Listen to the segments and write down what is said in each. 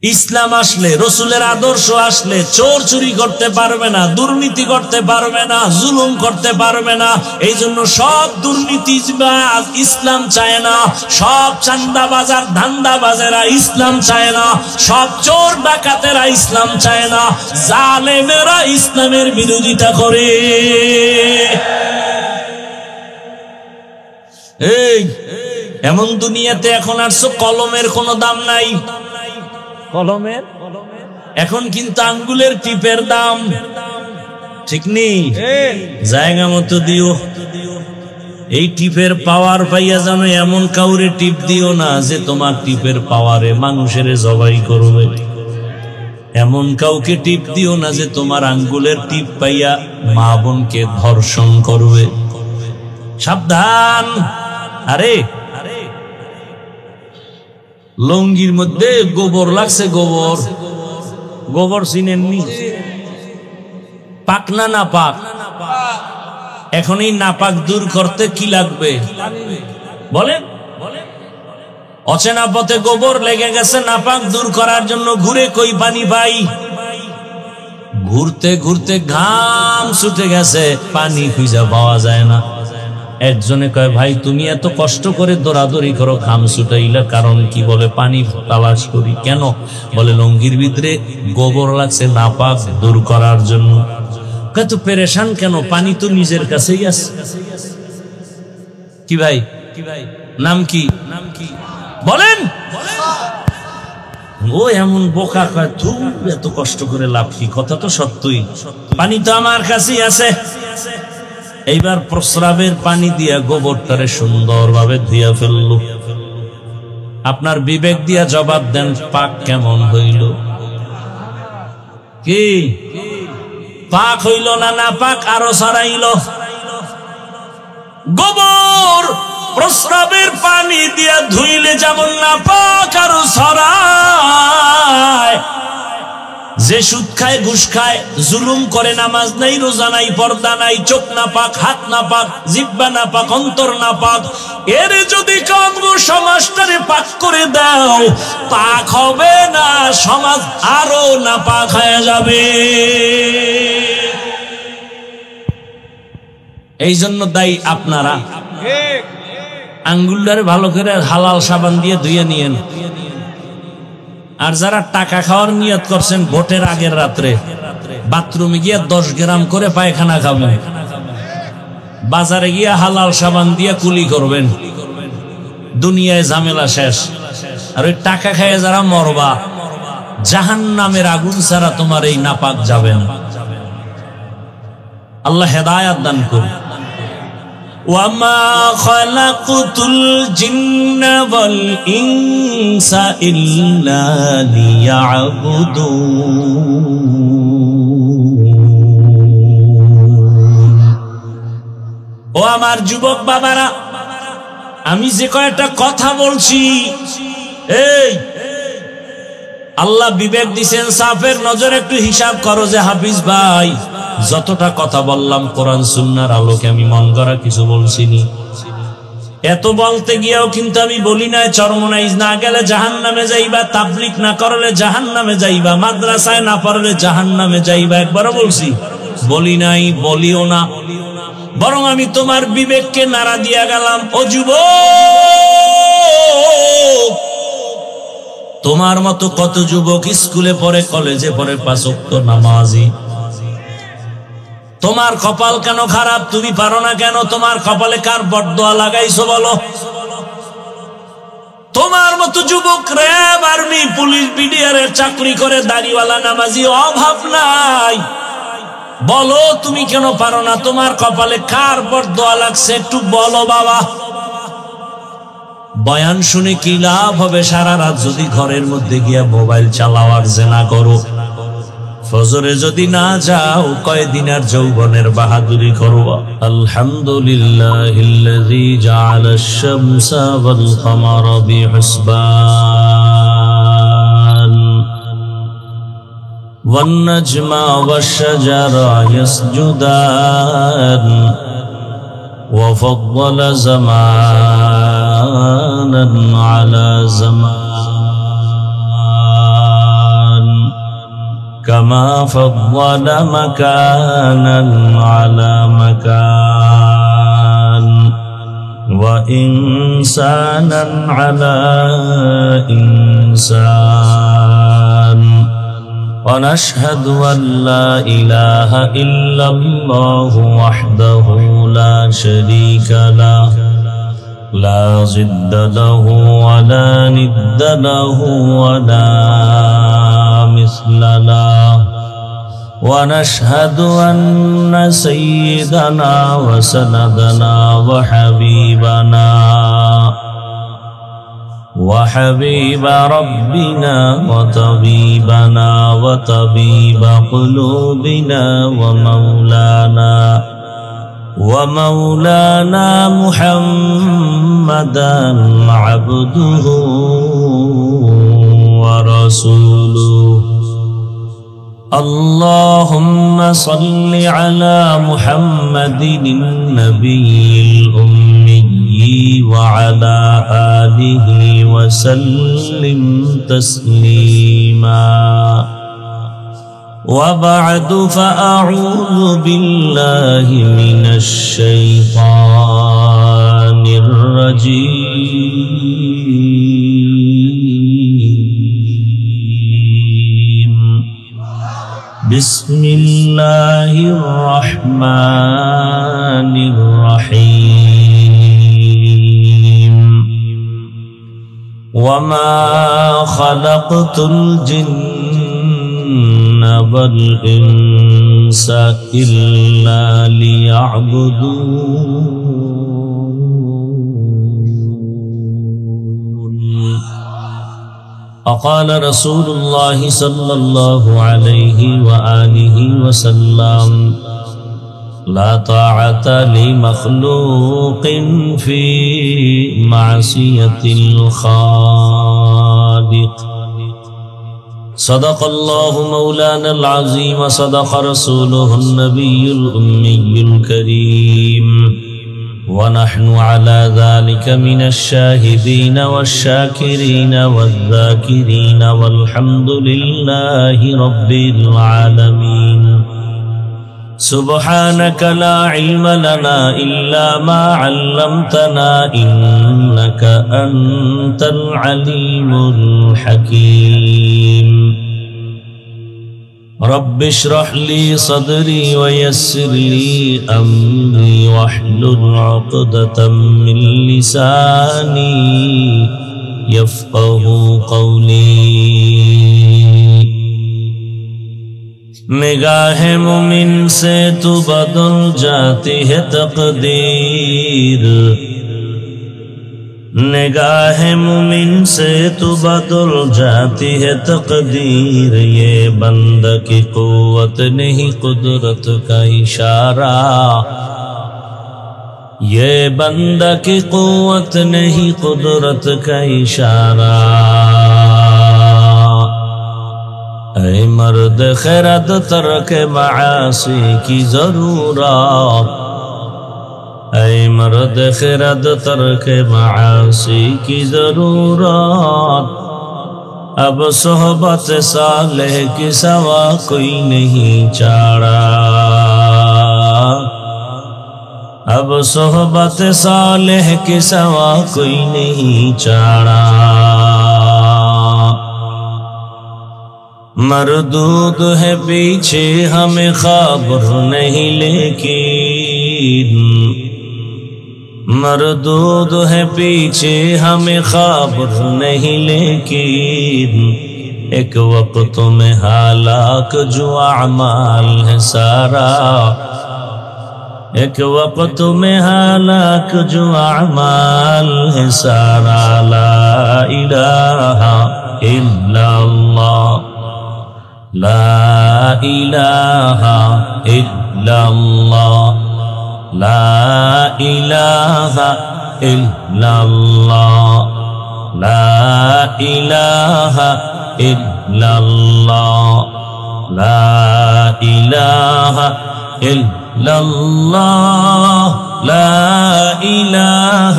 ইসলাম আসলে, রসুলের আদর্শ আসলে চোর চুরি করতে পারবে না, দুর্নীতি করতে পারবে না, জুলুম করতে পারবে না। এই জন্য সব দুর্নীতিবাজ ইসলাম চায় না, সব চান্দাবাজার ধান্দাবাজেরা ইসলাম চায় না, সব চোর ডাকাতেরা ইসলাম চায় না, জালেমেরা ইসলামের বিরোধিতা করে। এই এমন দুনিয়াতে এখন আসছো কলমের কোনো দাম নাই। কলমের এখন কিন্তু আঙ্গুলের টিপের দাম, ঠিক নেই? জায়গা মতো দিও। এই টিপের পাওয়ার পাইয়া জানো এমন কাউরে টিপ দিও না যে তোমার টিপের পাওয়ারে মানুষের জবাই করবে। এমন কাউকে টিপ দিও না যে তোমার আঙ্গুলের টিপ পাইয়া মা বোনকে ধর্ষণ করবে। সাবধান। আরে লঙ্গির মধ্যে গোবর লাগছে, গোবর গোবর চিনেননি? পাক না না পাক? এখন এই নাপাক দূর করতে কি লাগবে বলেন? অচেনা পথে গোবর লেগে গেছে, নাপাক দূর করার জন্য ঘুরে কই পানি পাই? ঘুরতে ঘুরতে ঘাম ছুটে গেছে, পানি খুঁজে পাওয়া যায় না। একজনে কয়, ভাই তুমি এত কষ্ট করে দৌড়াদৌড়ি করো, ঘাম ছুটাইলা কারণ কি? বলে পানি তালাশ করি। কেন? বলে লঙ্গির ভিতরে গোবর লাগছে, নাপাক দূর করার জন্য। কত পেরেশান কেন? পানি তো নিজের কাছেই আছে। কি ভাই, নাম কি? বলেন। ও এমন বোকা, কয় তুই এত কষ্ট করে লাভ কি? কথা তো সত্যই, পানি তো আমার কাছেই আছে। এইবার প্রস্রাবের পানি দিয়া গোবরটারে সুন্দরভাবে ধুইয়া ফেললো। আপনার বিবেক দিয়া জবাব দেন, পাক কেমন হইল? কি পাক হইল না না পাক আরো ছড়াইল? গোবর প্রস্রাবের পানি দিয়া ধুইলে যেমন না পাক আরো ছড়ায়। যে সুদ খায়, ঘুষ খায়, জুলুম করে, নামাজ নাই, রোজা নাই, পর্দা নাই, চোখ না পাক, হাত না পাক, জিহ্বা না পাক, অন্তর না পাক, এর যদি কামগো সমাজটারে পাক করে দাও, পাক হবে না, সমাজ আরো না পাক হয়ে যাবে। এই জন্য দায়ী আপনারা। আঙ্গুলটারে ভালো করে হালাল সাবান দিয়ে ধুয়ে নিয়েন। আর যারা টাকা খাওয়ার নিয়ত করছেন, ভোটের আগের রাত্রে বাথরুমে গিয়ে 10 গ্রাম করে পায়খানা খাবেন, বাজারে গিয়ে হালাল সাবান দিয়ে কুলি করবেন, দুনিয়ায় ঝামেলা শেষ। আর ওই টাকা খায় যারা মরবা, জাহান্নামের আগুন ছাড়া তোমার এই নাপাক যাবে না। আল্লাহ হেদায়াত দান করুন। وَمَا خَلَقْتُ الْجِنَّ وَالْإِنسَ إِلَّا لِيَعْبُدُونِ। ও আমার যুবক বাবারা, আমি যে কয়েকটা কথা বলছি, এই আল্লাহ বিবেক দিছেন, সাফের নজর একটু হিসাব করো যে হাফিজ ভাই যতটা কথা বললাম কোরআন সুন্নাহর আলোকে আমি মন গড়া কিছু বলছিনি। এত বলতে গিয়েও কিন্তু আমি বলি নাই চরমনাইজ না গেলে জাহান্নামে যাইবা, তাবলীগ না করলে জাহান্নামে যাইবা, মাদ্রাসায় না পড়লে জাহান্নামে যাইবা, একবারও বলছি? বলি নাই, বলিও না। বরং আমি তোমার বিবেককে নাড়া দিয়া গেলাম, ও যুবক, তোমার মতো কত যুবক স্কুলে পড়ে, কলেজে পড়ে, 5 ওয়াক্ত নামাজি। তোমার কপাল কেন খারাপ? তুমি পারো না কেন? তোমার কপালে কার বরদোয়া লাগাইছো বলো? তোমার মতো যুবক র্যাব, আর্মি, পুলিশ, বিডিআর এর চাকরি করে, দাড়িওয়ালা নামাজি, অভাব নাই। বলো তুমি কেন পারো না? তোমার কপালে কার বরদোয়া লাগছে একটু বলো বাবা। বয়ান শুনে কি লাভ হবে? সারা রাত যদি ঘরের মধ্যে গিয়া মোবাইল চালাও আর জেনা করো, ফজরে যদি না যাও, কয়দিনের যৌবনের বাহাদুরি করবা। আলহামদুলিল্লাহিল্লাযী জাআলাশ শামসা ওয়াল কমারা বিহিসবান ওয়ান নাজমা ওয়াশ শাজারা ইয়াসজুদান ওয়া ফাদ্দালা জামানান আলা জামান كما فضل مكانا على مكان وإنسانا على إنسان ونشهد أن لا إله إلا الله وحده لا شريك له لا ضد له ولا ند له ولا مثل له ونشهد أن سيدنا وسندنا وحبيب ربنا وطبيبنا وطبيب قلوبنا ومولانا محمدا عبده ورسوله اللهم صل على محمد النبي الأمي وعلى آله وسلم تسليما وبعد فأعوذ بالله من الشيطان الرجيم بسم الله الرحمن الرحيم وما خلقت الجن والإنس إلا ليعبدون وقال رسول الله صلى الله عليه وآله وسلم لا طاعة لمخلوق في معصية الخالق صدق الله مولانا العظيم وصدق رسوله النبي الأمي الكريم ونحن على ذلك من الشاهدين والشاكرين والذاكرين والحمد لله رب العالمين سبحانك لا علم لنا إلا ما علمتنا إنك أنت العليم الحكيم رب اشرح لي صدري ويسر لي أمري واحلل عقدة من لساني يفقه قولي निगाह मुमिन से तो बदल जाती है तकदीर निगाह मुमिन से तो बदल जाती है तकदीर ये बंदा की कुव्वत नहीं कुदरत का इशारा ये बंदा की कुव्वत नहीं कुदरत का इशारा ऐ मर्द खैरत तरक मासी की जरूरत ऐ मर्द खैरत तरक मासी की जरूरत अब सोहबत सालेह की सवा कोई नहीं चाड़ा अब सोहबत सालेह की सवा कोई नहीं चाड़ा मरदूद है पीछे हमें खबर नहीं लेकिन मरदूद है पीछे हमें खबर नहीं लेकिन एक वक्त में हालाक जो अमाल है सारा एक वक्त में हालाक जो अमाल है सारा ला इलाहा इल्लल्लाह لا إله إلا الله لا إله إلا الله لا إله إلا الله لا إله إلا الله لا إله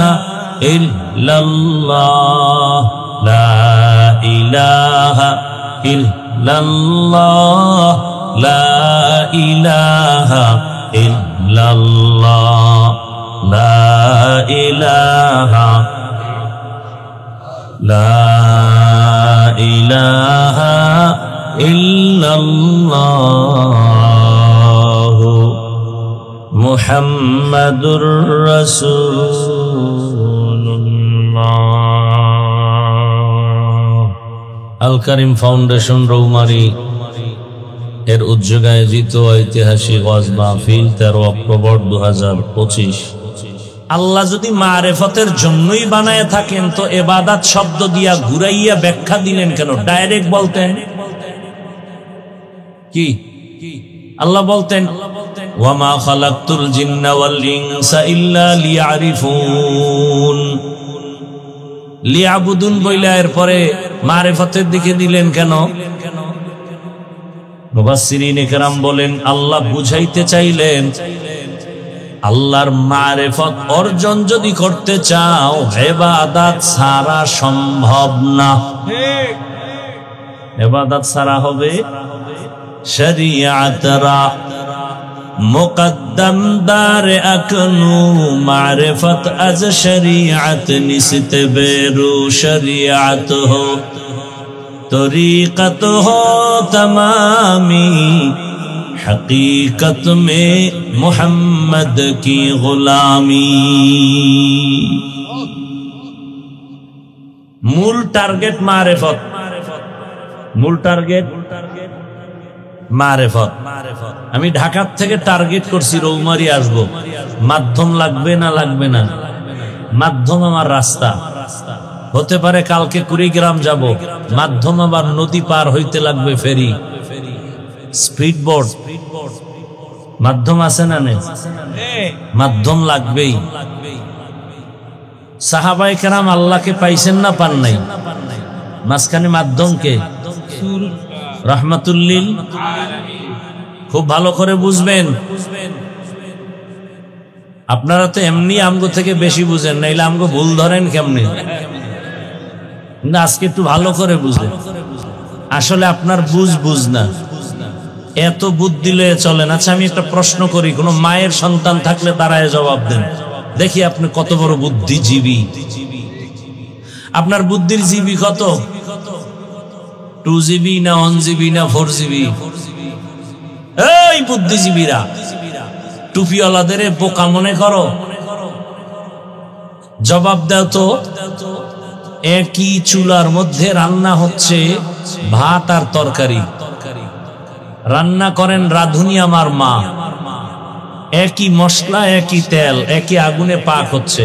إلا الله لا إله ইল্লাল্লাহ লা ইলাহা ইল্লাল্লাহ লা ইলাহা লা ইলাহা ইল্লাল্লাহ মুহাম্মাদুর রাসূলুল্লাহ। আল কারীম ফাউন্ডেশন রৌমারী এর উদ্যোগে আয়োজিত ঐতিহাসিক ওয়াজ মাহফিল 13 অক্টোবর 2025। আল্লাহ যদি মারেফতের জন্যই বানায় থাকেন তো ইবাদত শব্দ দিয়া ঘুরাইয়া ব্যাখ্যা দিলেন কেন? ডাইরেক্ট বলতেন কি? আল্লাহ বলতেন ওয়া মা খালাকতুল জিন্না ওয়াল ইনসা ইল্লা লিয়ারিফুন। লিয়াবুদুন বইলা এরপরে মারেফতের দিকে দিলেন কেন? মুফাসসিরিনে কেরাম বলেন আল্লাহ বুঝাইতে চাইলেন আল্লাহর মারেফত অর্জন যদি করতে চাও ইবাদত ছাড়া সম্ভব না। ইবাদত ছাড়া হবে শরিয়াতরা মুকদ্দম দার আকনু মারিফত আজ শরিয়াত নিসত বেরু শরিয়াত হো তরিকত হো তমামি हकीकत में मोहम्मद की गुलामी। मूल टारगेट मारिफत, मूल टारगेट मारिफत। আমি ঢাকা থেকে টার্গেট করছি রৌমারী আসব, মাধ্যম লাগবে না লাগবে না? মাধ্যম আমার রাস্তা হতে পারে, কালকে কুড়িগ্রাম যাব, মাধ্যম আবার নদী পার হইতে লাগবে ফেরি, স্পিড বোট, মাধ্যম আছে না নেই? মাধ্যম লাগবেই। সাহাবায়ে কেরাম আল্লাহকে পাইছেন না পান নাই? মাঝখানে মাধ্যম কে? রাহমাতুল লিল আলামিন। খুব ভালো করে বুঝবেন, আপনারা তো এমনি আমগো থেকে বেশি বুঝেন, নাইলে আমগো ভুল ধরেন কেমনে? কিন্তু আজকে একটু ভালো করে বুঝেন। আসলে আপনার বুঝ না, এত বুদ্ধি লয়ে চলেন। আচ্ছা আমি একটা প্রশ্ন করি, কোন মায়ের সন্তান থাকলে দাঁড়ায় জবাব দেন, দেখি আপনি কত বড় বুদ্ধিজীবী। আপনার বুদ্ধির জিবি কত? 2 GB না 1 GB না 4 GB? এই বুদ্ধিজীবীরা, টুপিওয়ালাদের বোকা মনে করো? জবাব দাও তো। একই চুলার মধ্যে রান্না হচ্ছে ভাত আর তরকারি, রান্না করেন রাঁধুনি আমার মা, একই মশলা একই তেল একই আগুনে পাক হচ্ছে,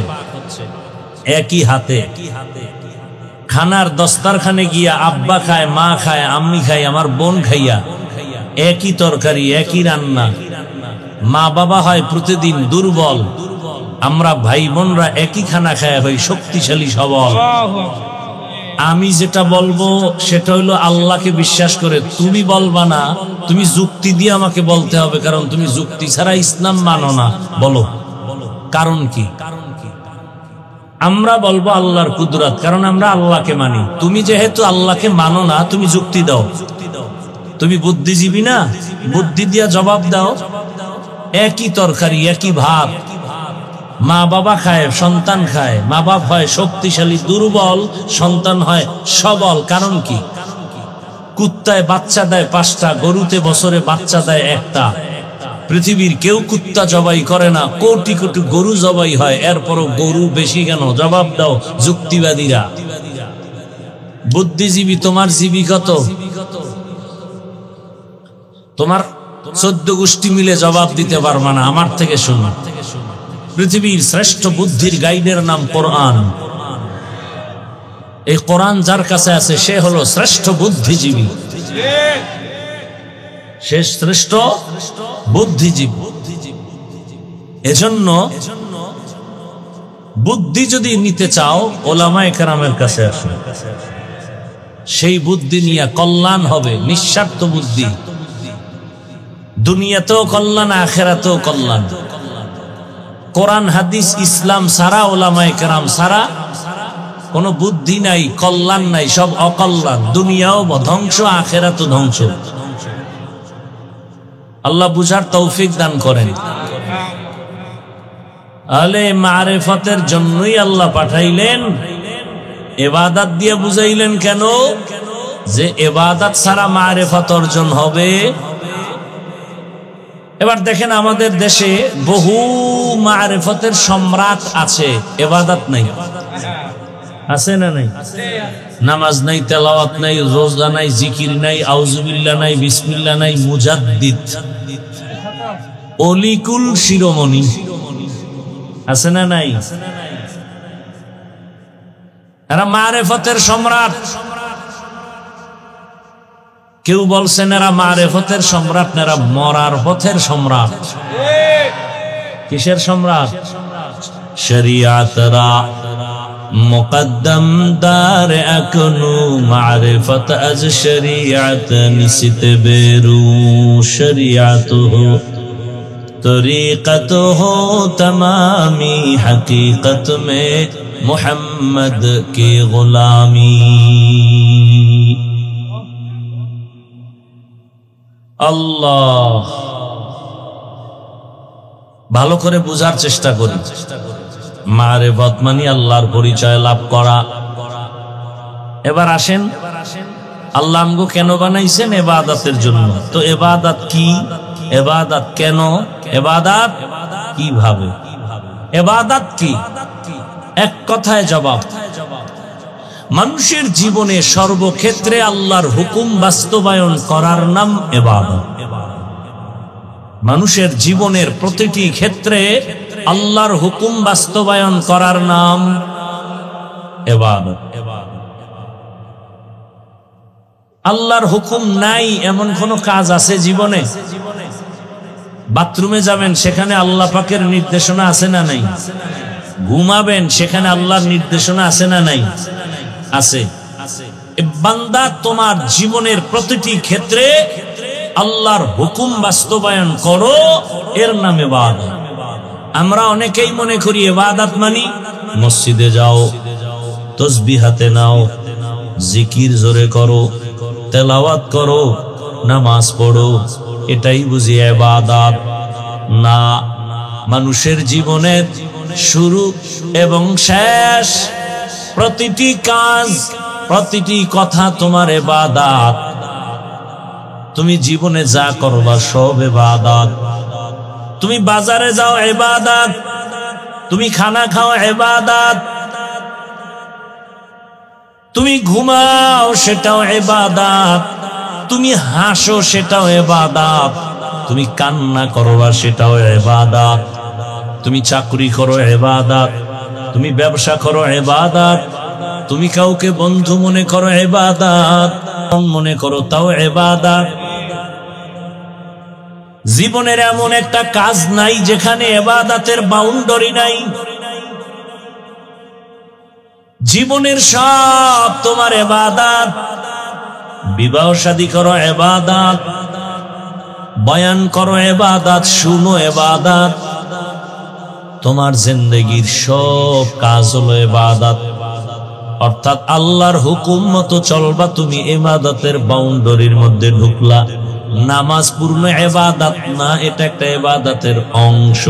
একই হাতে। খানার দস্তারখানে গিয়া আব্বা খায়, মা খায়, আম্মি খায়, আমার বোন খাইয়া, একই তরকারি একই রান্না। মা বাবা হয় প্রতিদিন দুর্বল, আমরা ভাই বোনরা একই খানা খায় হই শক্তিশালী সবল। আমি যেটা বলবো সেটা হলো আল্লাহকে বিশ্বাস করে। তুমি বলবা না, তুমি যুক্তি দিয়ে আমাকে বলতে হবে, কারণ তুমি যুক্তি ছাড়া ইসলাম মানো না। বলো কারণ কি? আমরা বলবো আল্লাহর কুদরত, কারণ আমরা আল্লাহকে মানি। তুমি যেহেতু আল্লাহকে মানো না, তুমি যুক্তি দাও। তুমি বুদ্ধিজীবী না, বুদ্ধি দিয়া জবাব দাও। একই তরকারি একই ভাত, মা বাবা খায়, সন্তান খায়। মা বাপ হয় শক্তিশালী দুর্বল, সন্তান হয় সবল। কারণ কি? কুত্তায় বাচ্চা দেয় 5টা, গরুতে বছরে বাচ্চা দেয় 1টা। পৃথিবীর কেউ কুত্তা জবাই করে না, কোটি কোটি গরু জবাই হয়, এরপরও গরু বেশি কেন? জবাব দাও যুক্তিবাদীরা। বুদ্ধিজীবী তোমার জীবী কত? তোমার 14 গোষ্ঠী মিলে জবাব দিতে পারবা না। আমার থেকে শুনো, পৃথিবীর শ্রেষ্ঠ বুদ্ধির গাইডের নাম কোরআন। এই কোরআন যার কাছে আছে সে হলো শ্রেষ্ঠ বুদ্ধিজীবী, সে শ্রেষ্ঠ বুদ্ধিজীবী। এজন্য বুদ্ধি যদি নিতে চাও ওলামায়ে কেরামের কাছে আসো, সেই বুদ্ধি নিয়ে কল্যাণ হবে, নিঃস্বার্থ বুদ্ধি। দুনিয়াতেও কল্যাণ, আখিরাতেও কল্যাণ। কোরআন হাদিস ইসলাম সারা, ওলামায়ে কেরাম সারা কোনো বুদ্ধি নাই, কল্যাণ নাই, সব অকল্যাণ, দুনিয়াও ধ্বংস, আখিরাতও ধ্বংস। আল্লাহ বুঝার তৌফিক দান করেন। আলে মারিফতের জন্যই আল্লাহ পাঠাইলেন, ইবাদত দিয়ে বুঝাইলেন কেন? যে ইবাদত ছাড়া মারিফত অর্জন হবে। এবার দেখেন আমাদের দেশে বহু মারিফতের সম্রাট আছে, ইবাদত নাই। আছে না নাই? নামাজ নাই, তেলাওয়াত নাই, রোজা নাই, জিকির নাই, আউযুবিল্লাহ নাই, বিসমিল্লাহ নাই, মুজাদ্দিদ, অলিকুল শিরোমণি আছে না নাই? এরা মারিফতের সম্রাট। কেউ বলছেন এরা মারিফতের সম্রাট না, এরা মরার পথের সম্রাট। কিসের সম্রাট? শরিয়াতরা মুকদ্দম দার আকনু মারিফত আজ শরিয়াত নিসিত বেরু শরিয়াতু তরিকত হো তমামি হकीकत में मोहम्मद की गुलामी। আল্লাহ, ভালো করে বুঝার চেষ্টা করি। মারিফত মানে আল্লাহর পরিচয় লাভ করা। এবার আসেন, আল্লাহ আমগো কেন বানাইছেন? ইবাদতের জন্য। তো ইবাদত কি? ইবাদত কেন? ইবাদত কিভাবে? ইবাদত কি? এক কথায় জবাব, মানুষের জীবনে সর্বক্ষেত্রে আল্লাহর হুকুম বাস্তবায়ন করার নাম ইবাদত। মানুষের জীবনের প্রতিটি ক্ষেত্রে আল্লাহর হুকুম বাস্তবায়ন করার নাম ইবাদত। আল্লাহর হুকুম নাই এমন কোন কাজ আছে জীবনে? বাথরুমে যাবেন, সেখানে আল্লাহ পাকের নির্দেশনা আছে না নাই? ঘুমাবেন, সেখানে আল্লাহর নির্দেশনা আছে না নাই? আছে। বান্দা, তোমার জীবনের প্রতিটি ক্ষেত্রে আল্লাহর হুকুম বাস্তবায়ন করো, এর নাম ইবাদত। আমরা অনেকেই মনে করি ইবাদত মানি মসজিদে যাও, তাসবিহ হাতে নাও, জিকির জোরে করো, তেলাওয়াত করো, নামাজ পড়ো, এটাই বুঝি ইবাদত। না, মানুষের জীবনের শুরু এবং শেষ, প্রতিটি কাজ, প্রতিটি কথা তোমার ইবাদত। তুমি জীবনে যা করবা সব ইবাদত। তুমি বাজারে যাও ইবাদত, তুমি খানা খাও ইবাদত, তুমি ঘুমাও সেটাও ইবাদত, তুমি হাসো সেটাও ইবাদত, তুমি কান্না করবা সেটাও ইবাদত, তুমি চাকরি করো ইবাদত, তুমি ব্যবসা করো ইবাদত, তুমি কাউকে বন্ধু মনে করো ইবাদত, মনে করো তাও ইবাদত। জীবনের এমন একটা কাজ নাই যেখানে ইবাদতের বাউন্ডারি নাই। জীবনের সব তোমার ইবাদত। বিবাহ শাদী করো ইবাদত, বয়ান করো ইবাদত, শুনো ইবাদত, তোমার জিন্দেগীর সব কাজ হলো ইবাদত। অর্থাৎ আল্লাহর হুকুম মতো চলবা, তুমি ইবাদতের বাউন্ডারির মধ্যে ঢুকলা। নামাজ পূর্ণ ইবাদত না, এটা একটা ইবাদতের অংশ।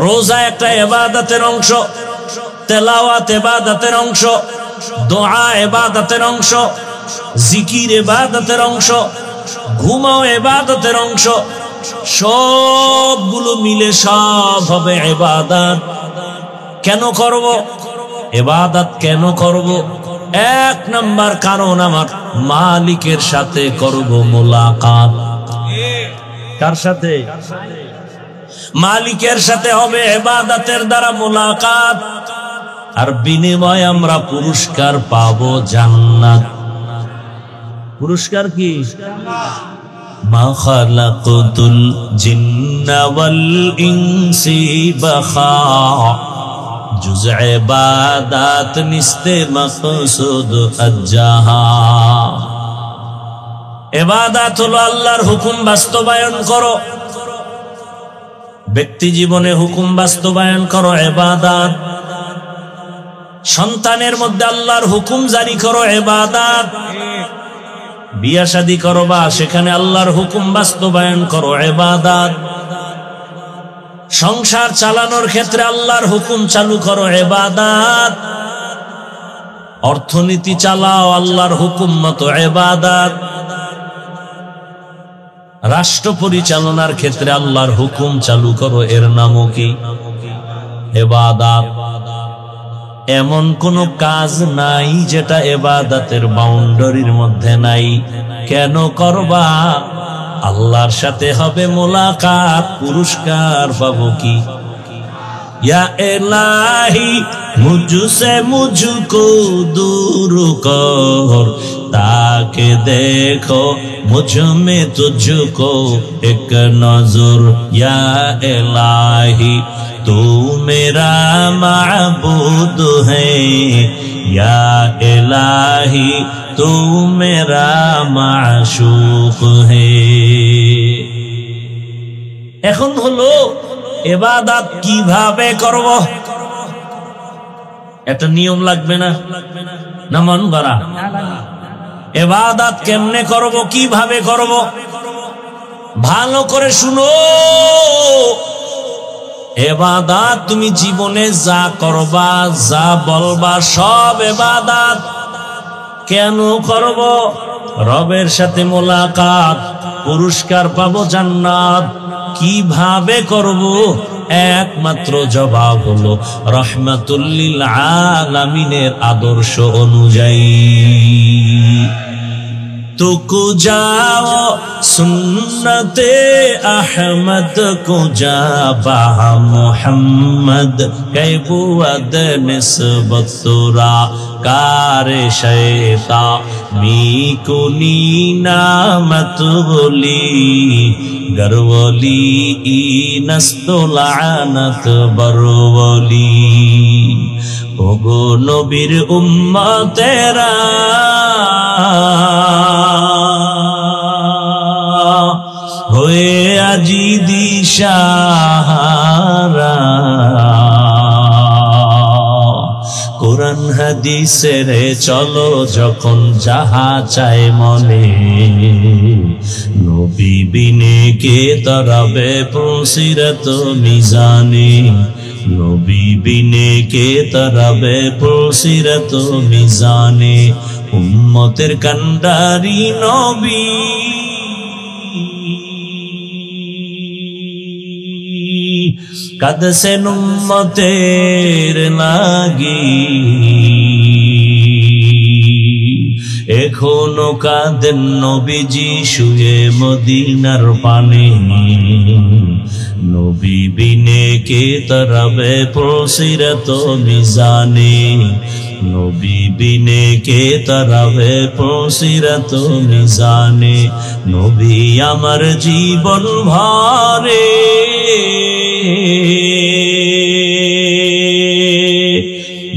রোজা একটা ইবাদতের অংশ, তেলাওয়াত ইবাদতের অংশ, দোয়া ইবাদতের অংশ, জিকির ইবাদতের অংশ, ঘুমাও ইবাদতের অংশ। সবগুলো মিলে সব হবে ইবাদত। কেন করব ইবাদত? কেন করব? এক নাম্বার কারণ, আমার মালিকের সাথে করব মুলাকাত। কার সাথে? মালিকের সাথে হবে ইবাদতের দ্বারা মুলাকাত। আর বিনিময়ে আমরা পুরস্কার পাবো জান্নাত। পুরস্কার কি? মা খালাকুতুল জিন্না ওয়াল ইনসি বাখা জুজ ইবাদাত নিস্তে মাকসুদ আজ্জাহা। ইবাদত হলো আল্লাহর হুকুম বাস্তবায়ন করো। ব্যক্তি জীবনে হুকুম বাস্তবায়ন করো ইবাদত। সন্তানের মধ্যে আল্লাহর হুকুম জারি করো, ইবাদত। বিয়া শাদী করবা, সেখানে আল্লাহর হুকুম বাস্তবায়ন করো, ইবাদত। সংসার চালানোর ক্ষেত্রে আল্লাহর হুকুম চালু করো, ইবাদত। অর্থনীতি চালাও আল্লাহর হুকুম মতো, ইবাদত। রাষ্ট্র পরিচালনার ক্ষেত্রে আল্লাহর হুকুম চালু করো, এর নামও কি? ইবাদত। এমন কোন কাজ নাই যেটা ইবাদতের বাউন্ডারির মধ্যে নাই। কেন করবা? আল্লাহর সাথে হবে মোলাকাত, পুরস্কার পাবো কি? या इलाही मुझसे मुझको दूर कर, ताकि देखो मुझ में तुझको एक नजर। या इलाही तू मेरा माबूद है, या इलाही तू मेरा माशूक है। এখন হলো ইবাদত কিভাবে করব, একটা নিয়ম লাগবে না? না মন গড়া? ইবাদত কেমনে করব, কিভাবে করব? ভালো করে শুনো। ইবাদত তুমি জীবনে যা করবা, যা বলবা, সব ইবাদত। কেন করব? রবের সাথে মোলাকাত, পুরস্কার পাবো, জান্নাত। কিভাবে করব? একমাত্র জবাব হলো রাহমাতুল লিল আলামিনের আদর্শ অনুযায়ী। तो को जाओ सुन्नते अहमद को जा बहा मोहम्मद कैबुअद निस्बत तुरा कार शैता मीकुनी नामत बोली गरवली नस्तो लानत बरवली। ओगो नबीर उम्मतेरा होए আজি দিশাহারা, কোরআন হাদিসের চলো যখন যাহা চায় মনে, নবী বিনে কে তরাবে পুসিরত মিজানে, নবী বিনে কে তরাবে পুসিরত মিজানে। উম্মতের কান্ডারি নবী কাঁদছেন উম্মতের লাগি, এখনো কাঁদেন নবীজি শুয়ে মদিনার পানে, নবী বিনে কে তরাবে পুসিরত মিজানে, নবী বিনে কে তরাবে পুসিরত মিজানে। নবী আমার জীবন ভরে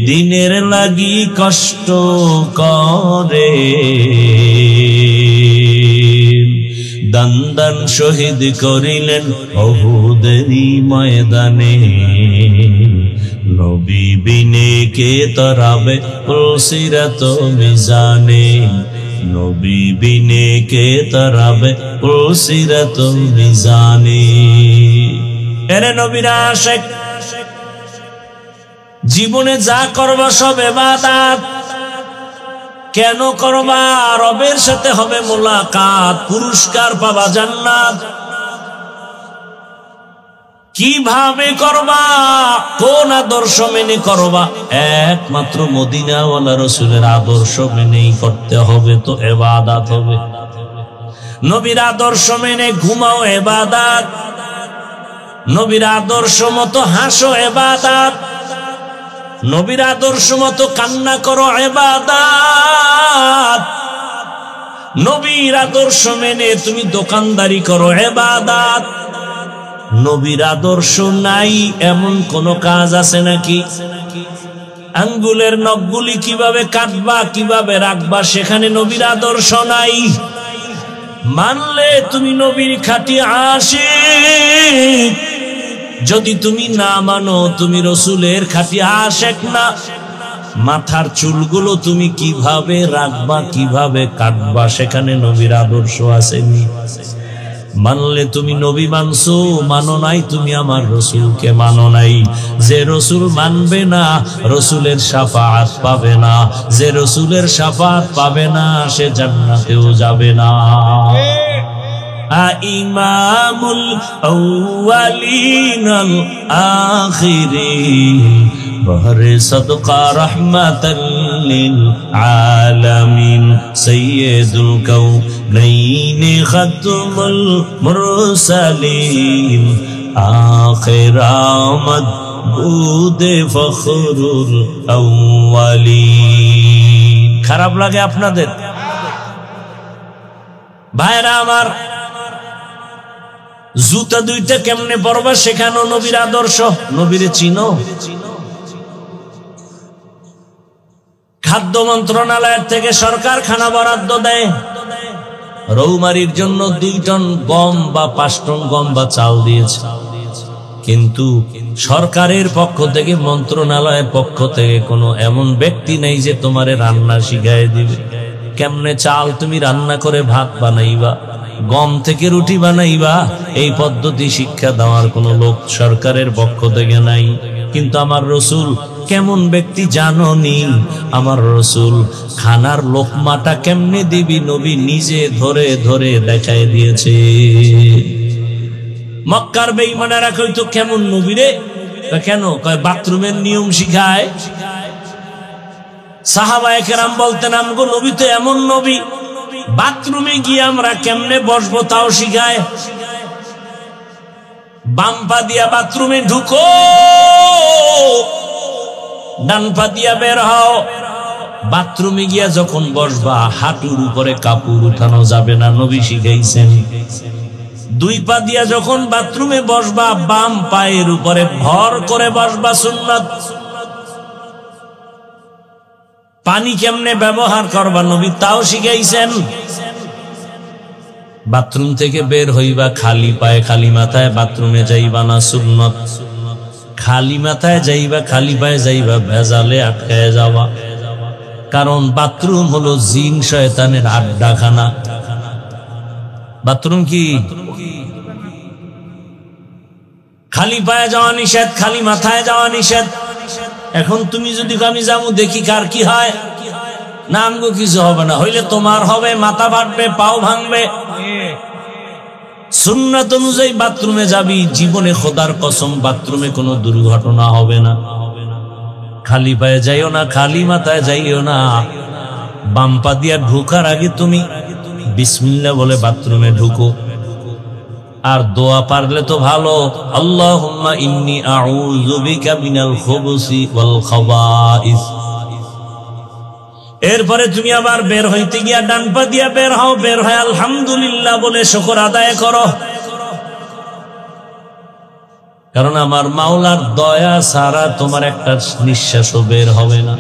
দিনের লাগি কষ্ট করে, দান শহীদ করিলেন উহুদেরই ময়দানে, নবী বিনে কে তরাবে পুসিরত মিজানে, নবী বিনে কে তরাবে পুসিরত মিজানে। এরে নবীর আশিক, জীবনে যা করবা সব ইবাদত। কেন করবা? রবের সাথে হবে মোলাকাত, পুরস্কার পাবা, জান্নাত। কিভাবে করবা? কোন আদর্শ মেনে করবা? একমাত্র মদিনাওয়ালা রাসূলের আদর্শ মেনেই করতে হবে, তো ইবাদত হবে। নবীর আদর্শ মেনে ঘুমাও, ইবাদত। নবীর আদর্শ মতো হাসো, ইবাদত। নবীর আদর্শ মতো কান্না করো, ইবাদত। নবীর আদর্শ মেনে তুমি দোকানদারি করো, ইবাদত। নবীর আদর্শ নাই এমন কোন কাজ আছে নাকি? আঙ্গুলের নখগুলি কিভাবে কাটবা, কিভাবে রাখবা, সেখানে নবীর আদর্শ নাই। মানলে তুমি নবীর খাঁটি আশিক, যদি তুমি না মানো তুমি রসুলের খাঁটি আশিক না। মাথার চুলগুলো তুমি কিভাবে রাখবা, কিভাবে কাটবা, সেখানে নবীর আদর্শ আসেনি। মানলে তুমি নবী মানছো, মানো নাই তুমি আমার রসুলকে মানো নাই। যে রসুল মানবে না রসুলের শাফাআত পাবে না, যে রসুলের শাফাআত পাবে না সে জান্নাতেও যাবে না। ইমামুল আউয়ালিন আল আখিরিন বহরে সদকা রহমাতাল লিল আলামিন সাইয়্যিদুল কাউনাইন খাতমুল মুরসালিন আখির আমদ বুদে ফখরুল আউয়ালিন। খারাপ লাগে আপনাদের ভাইরা আমার? জুতা দুইটা কেমনে পরবা সেখানেও নবীর আদর্শ। নবীরে চিনো? খাদ্য মন্ত্রণালয়ের থেকে সরকার খানা বরাদ্দ দেয়, রৌমারির জন্য 2 টন গম বা 5 টন গম বা চাল দিয়েছে, কিন্তু সরকারের পক্ষ থেকে, মন্ত্রণালয়ের পক্ষ থেকে কোনো এমন ব্যক্তি নেই যে তোমারে রান্না শিখায় দিবে। কেমনে চাল তুমি রান্না করে ভাত বানাইবা, গম থেকে রুটি বানাইবা, এই পদ্ধতি শিক্ষা দেওয়ার কোনো লোক সরকারের পক্ষ থেকে নাই। কিন্তু আমার রসুল কেমন ব্যক্তি জানোনি? আমার রসুল খানার লোকমাটা কেমনে দিবি নবী নিজে ধরে ধরে দেখায় দিয়েছে। মক্কার বেঈমানেরা কইতো কেমন নবী রে? কেন? কয় বাথরুমের নিয়ম শিখায়। সাহাবায়ে কেরাম বলতেন আমগো নবী তো এমন নবী, বাথরুমে গিয়ে আমরা কেমনে বসবো তাও শিখায়। বাম পা দিয়া বাথরুমে ঢুকো, ডান পা দিয়া বের হও। বাথরুমে গিয়া যখন বসবা হাঁটুর উপরে কাপড় উঠানো যাবে না, নবী শিখাইছেন। 2 পা দিয়া যখন বাথরুমে বসবা বাম পায়ের উপরে ভর করে বসবা, সুন্নাত। পানি কেমনে ব্যবহার করবা নবী তাও শিখাইছেন। বাথরুম থেকে বের হইবা খালি পায়ে, খালি মাথায় বাথরুমে যাইবা না, সুন্নাত। খালি মাথায় যাইবা, খালি পায়ে যাইবা, ভেজালে আটকায় যাওয়া। কারণ বাথরুম হলো জিন শয়তানের আড্ডাখানা। বাথরুম কি খালি পায়ে যাওয়া নিষেধ, খালি মাথায় যাওয়া নিষেধ। এখন তুমি যদি আমি যাবো দেখি কার কি হয়, না আমগো কিছু হবে না, হইলে তোমার হবে, মাথা ফাটবে, পাও ভাঙবে। সুন্নাত অনুযায়ী বাথরুমে যাবি, জীবনে খোদার কসম বাথরুমে কোনো দুর্ঘটনা হবে না। খালি পায়ে যাইও না, খালি মাথায় যাইও না। বাম পা দিয়া ঢোকার আগে তুমি বিসমিল্লাহ বলে বাথরুমে ঢুকো। আর দোয়া পারলে তো ভালো, আল্লাহুম্মা ইন্নী আউযু বিকা মিনাল খুবুসি ওয়াল খাবাইস। এরপরে তুমি আবার বের হইতে গিয়া ডান পা দিয়া বের হও, বের হয় আলহামদুলিল্লাহ বলে শুকর আদায় করো। কারণ আমার মাওলার দয়া ছাড়া তোমার একটা নিঃশ্বাসও বের হবে না।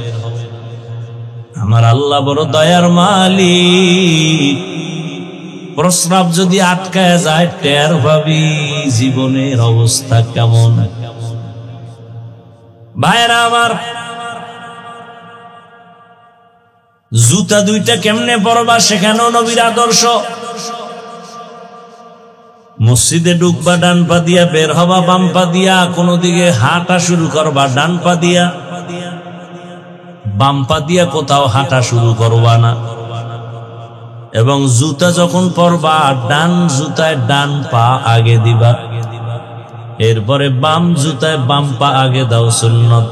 আমার আল্লাহ বড় দয়ার মালিক। প্রস্রাব যদি আটকায় যায় টের পাবি জীবনের অবস্থা কেমন। ভাইরা আমার, জুতা দুইটা কেমনে পরবা সেখানেও নবীর আদর্শ। মসজিদে ঢুকবা ডান পা দিয়া, বের হবা বাম পা দিয়া। কোনো দিকে হাঁটা শুরু করবা ডান পা দিয়া, বাম পা দিয়া কোথাও হাঁটা শুরু করবা না। এবং জুতা যখন পরবা ডান জুতায় ডান পা আগে দিবা, এরপরে বাম জুতায় বাম পা আগে দাও, সুন্নত।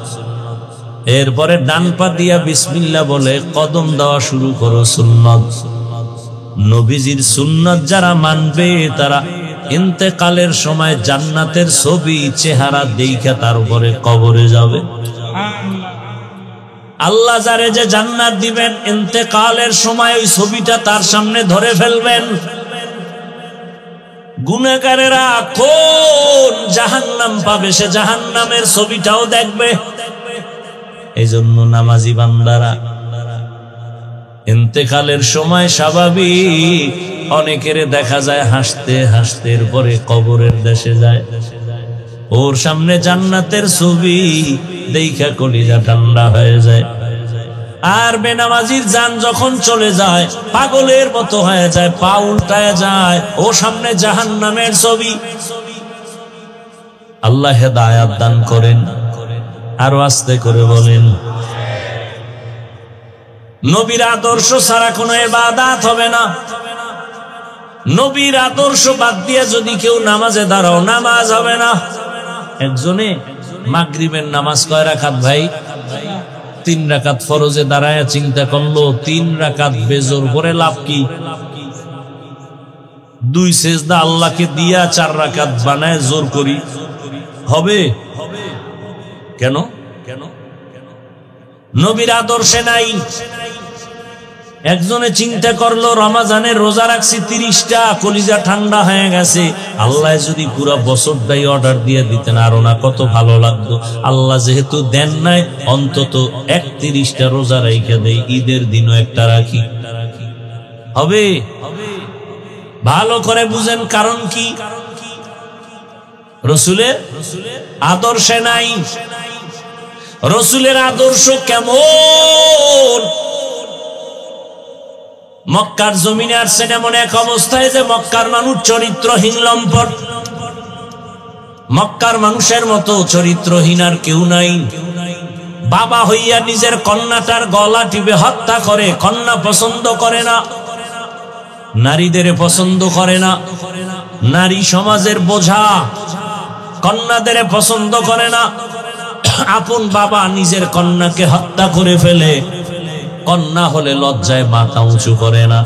এরপরে ডান পা দিয়া বিসমিল্লাহ বলে কদম দেওয়া শুরু করো, সুন্নত। নবীজির সুন্নত যারা মানবে তারা ইন্তেকালের সময় জান্নাতের ছবি চেহারা দেখা তারপরে কবরে যাবে। আল্লাহ যারে যে জান্নাত দিবেন ইন্তেকালের সময় ওই ছবিটা তার সামনে ধরে ফেলবেন। গুনাহগারেরা কোন জাহান্নাম পাবে সে জাহান্নামের ছবিটাও দেখবে। এই জন্য নামাজি বান্দারা ইন্তেকালের সময় স্বাভাবিক অনেকের দেখা যায় হাসতে হাসতে পরে কবরের দেশে যায়, ওর সামনে জান্নাতের ছবি দেখা কলিজা ঠান্ডা হয়ে যায়। আর বেনামাজির জান যখন চলে যায় পাগলের মতো হয়ে যায়, পা উল্টায় যায়, ও সামনে জাহান্নামের ছবি। আল্লাহ হেদায়াত দান করেন। আরো আস্তে করে বলেন, নবীর আদর্শ ছাড়া কোনো ইবাদত হবে না। নবীর আদর্শ বাদ দিয়ে যদি কেউ নামাজে দাঁড়াও, নামাজ হবে না। একজনে মাগরিবের নামাজ কয় রাকাত ভাই? 3 রাকাত ফরজে দাঁড়ায় চিন্তা করলো 3 রাকাত বেজোর করে লাভ কি? 2 সেজদা আল্লাহকে দিয়া 4 রাকাত বানায় জোর করি, হবে? কেন? নবীর আদর্শে নাই। একজনে চিন্তা করলো রমাজানের রোজা রাখছি 30টা, কলিজা ঠান্ডা হয়ে গেছে, আল্লাহ যদি পুরো বছরটাই অর্ডার দিয়ে দিতেন আরো না কত ভালো লাগতো। আল্লাহ যেহেতু দেন নাই, অন্তত 31টা রোজা রাইখা দেই, ঈদের দিনও একটা রাখি, হবে? ভালো করে বুঝেন কারণ কি? রসুলের আদর্শে নাই। রসুলের আদর্শ কেমন? মক্কার জমিনে আসছেন এমন এক অবস্থায় যে মক্কার মানুষ চরিত্রহীন, লম্পট। মক্কার মানুষের মতো চরিত্রহীন আর কেউ নাই। বাবা হইয়া নিজের কন্যাটার গলা টিপে হত্যা করে। কন্যা পছন্দ করে না, নারীদের পছন্দ করে না, নারী সমাজের বোঝা, কন্যাদের পছন্দ করে না। আপন বাবা নিজের কন্যাকে হত্যা করে ফেলে, কন্যা হলে লজ্জায় মাথা উঁচু করে না।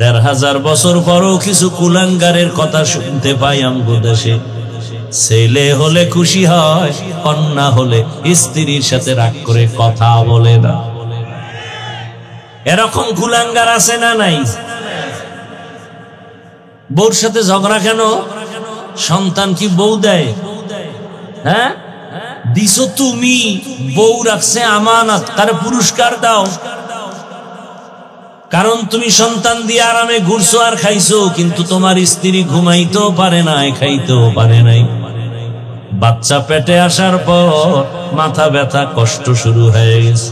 ১৫০০ বছর পরও কিছু কুলাঙ্গারের কথা শুনতে পাই আমগো দেশে। ছেলে হলে খুশি হয়, কন্যা হলে স্ত্রীর সাথে রাগ করে কথা বলে না। এরকম কুলাঙ্গার আছে না নাই? বউর সাথে ঝগড়া কেন? সন্তান কি বউ দেয়? হ্যাঁ দিছো তুমি, বউ রাখছে আমানত, তার পুরস্কার দাও। কারণ তুমি সন্তান দিয়ে আরামে ঘুরছো আর খাইছো, কিন্তু তোমার স্ত্রী ঘুমাইতেও পারে নাই, খাইতেও পারে নাই। বাচ্চা পেটে আসার পর মাথা ব্যথা, কষ্ট শুরু হয়ে গেছে।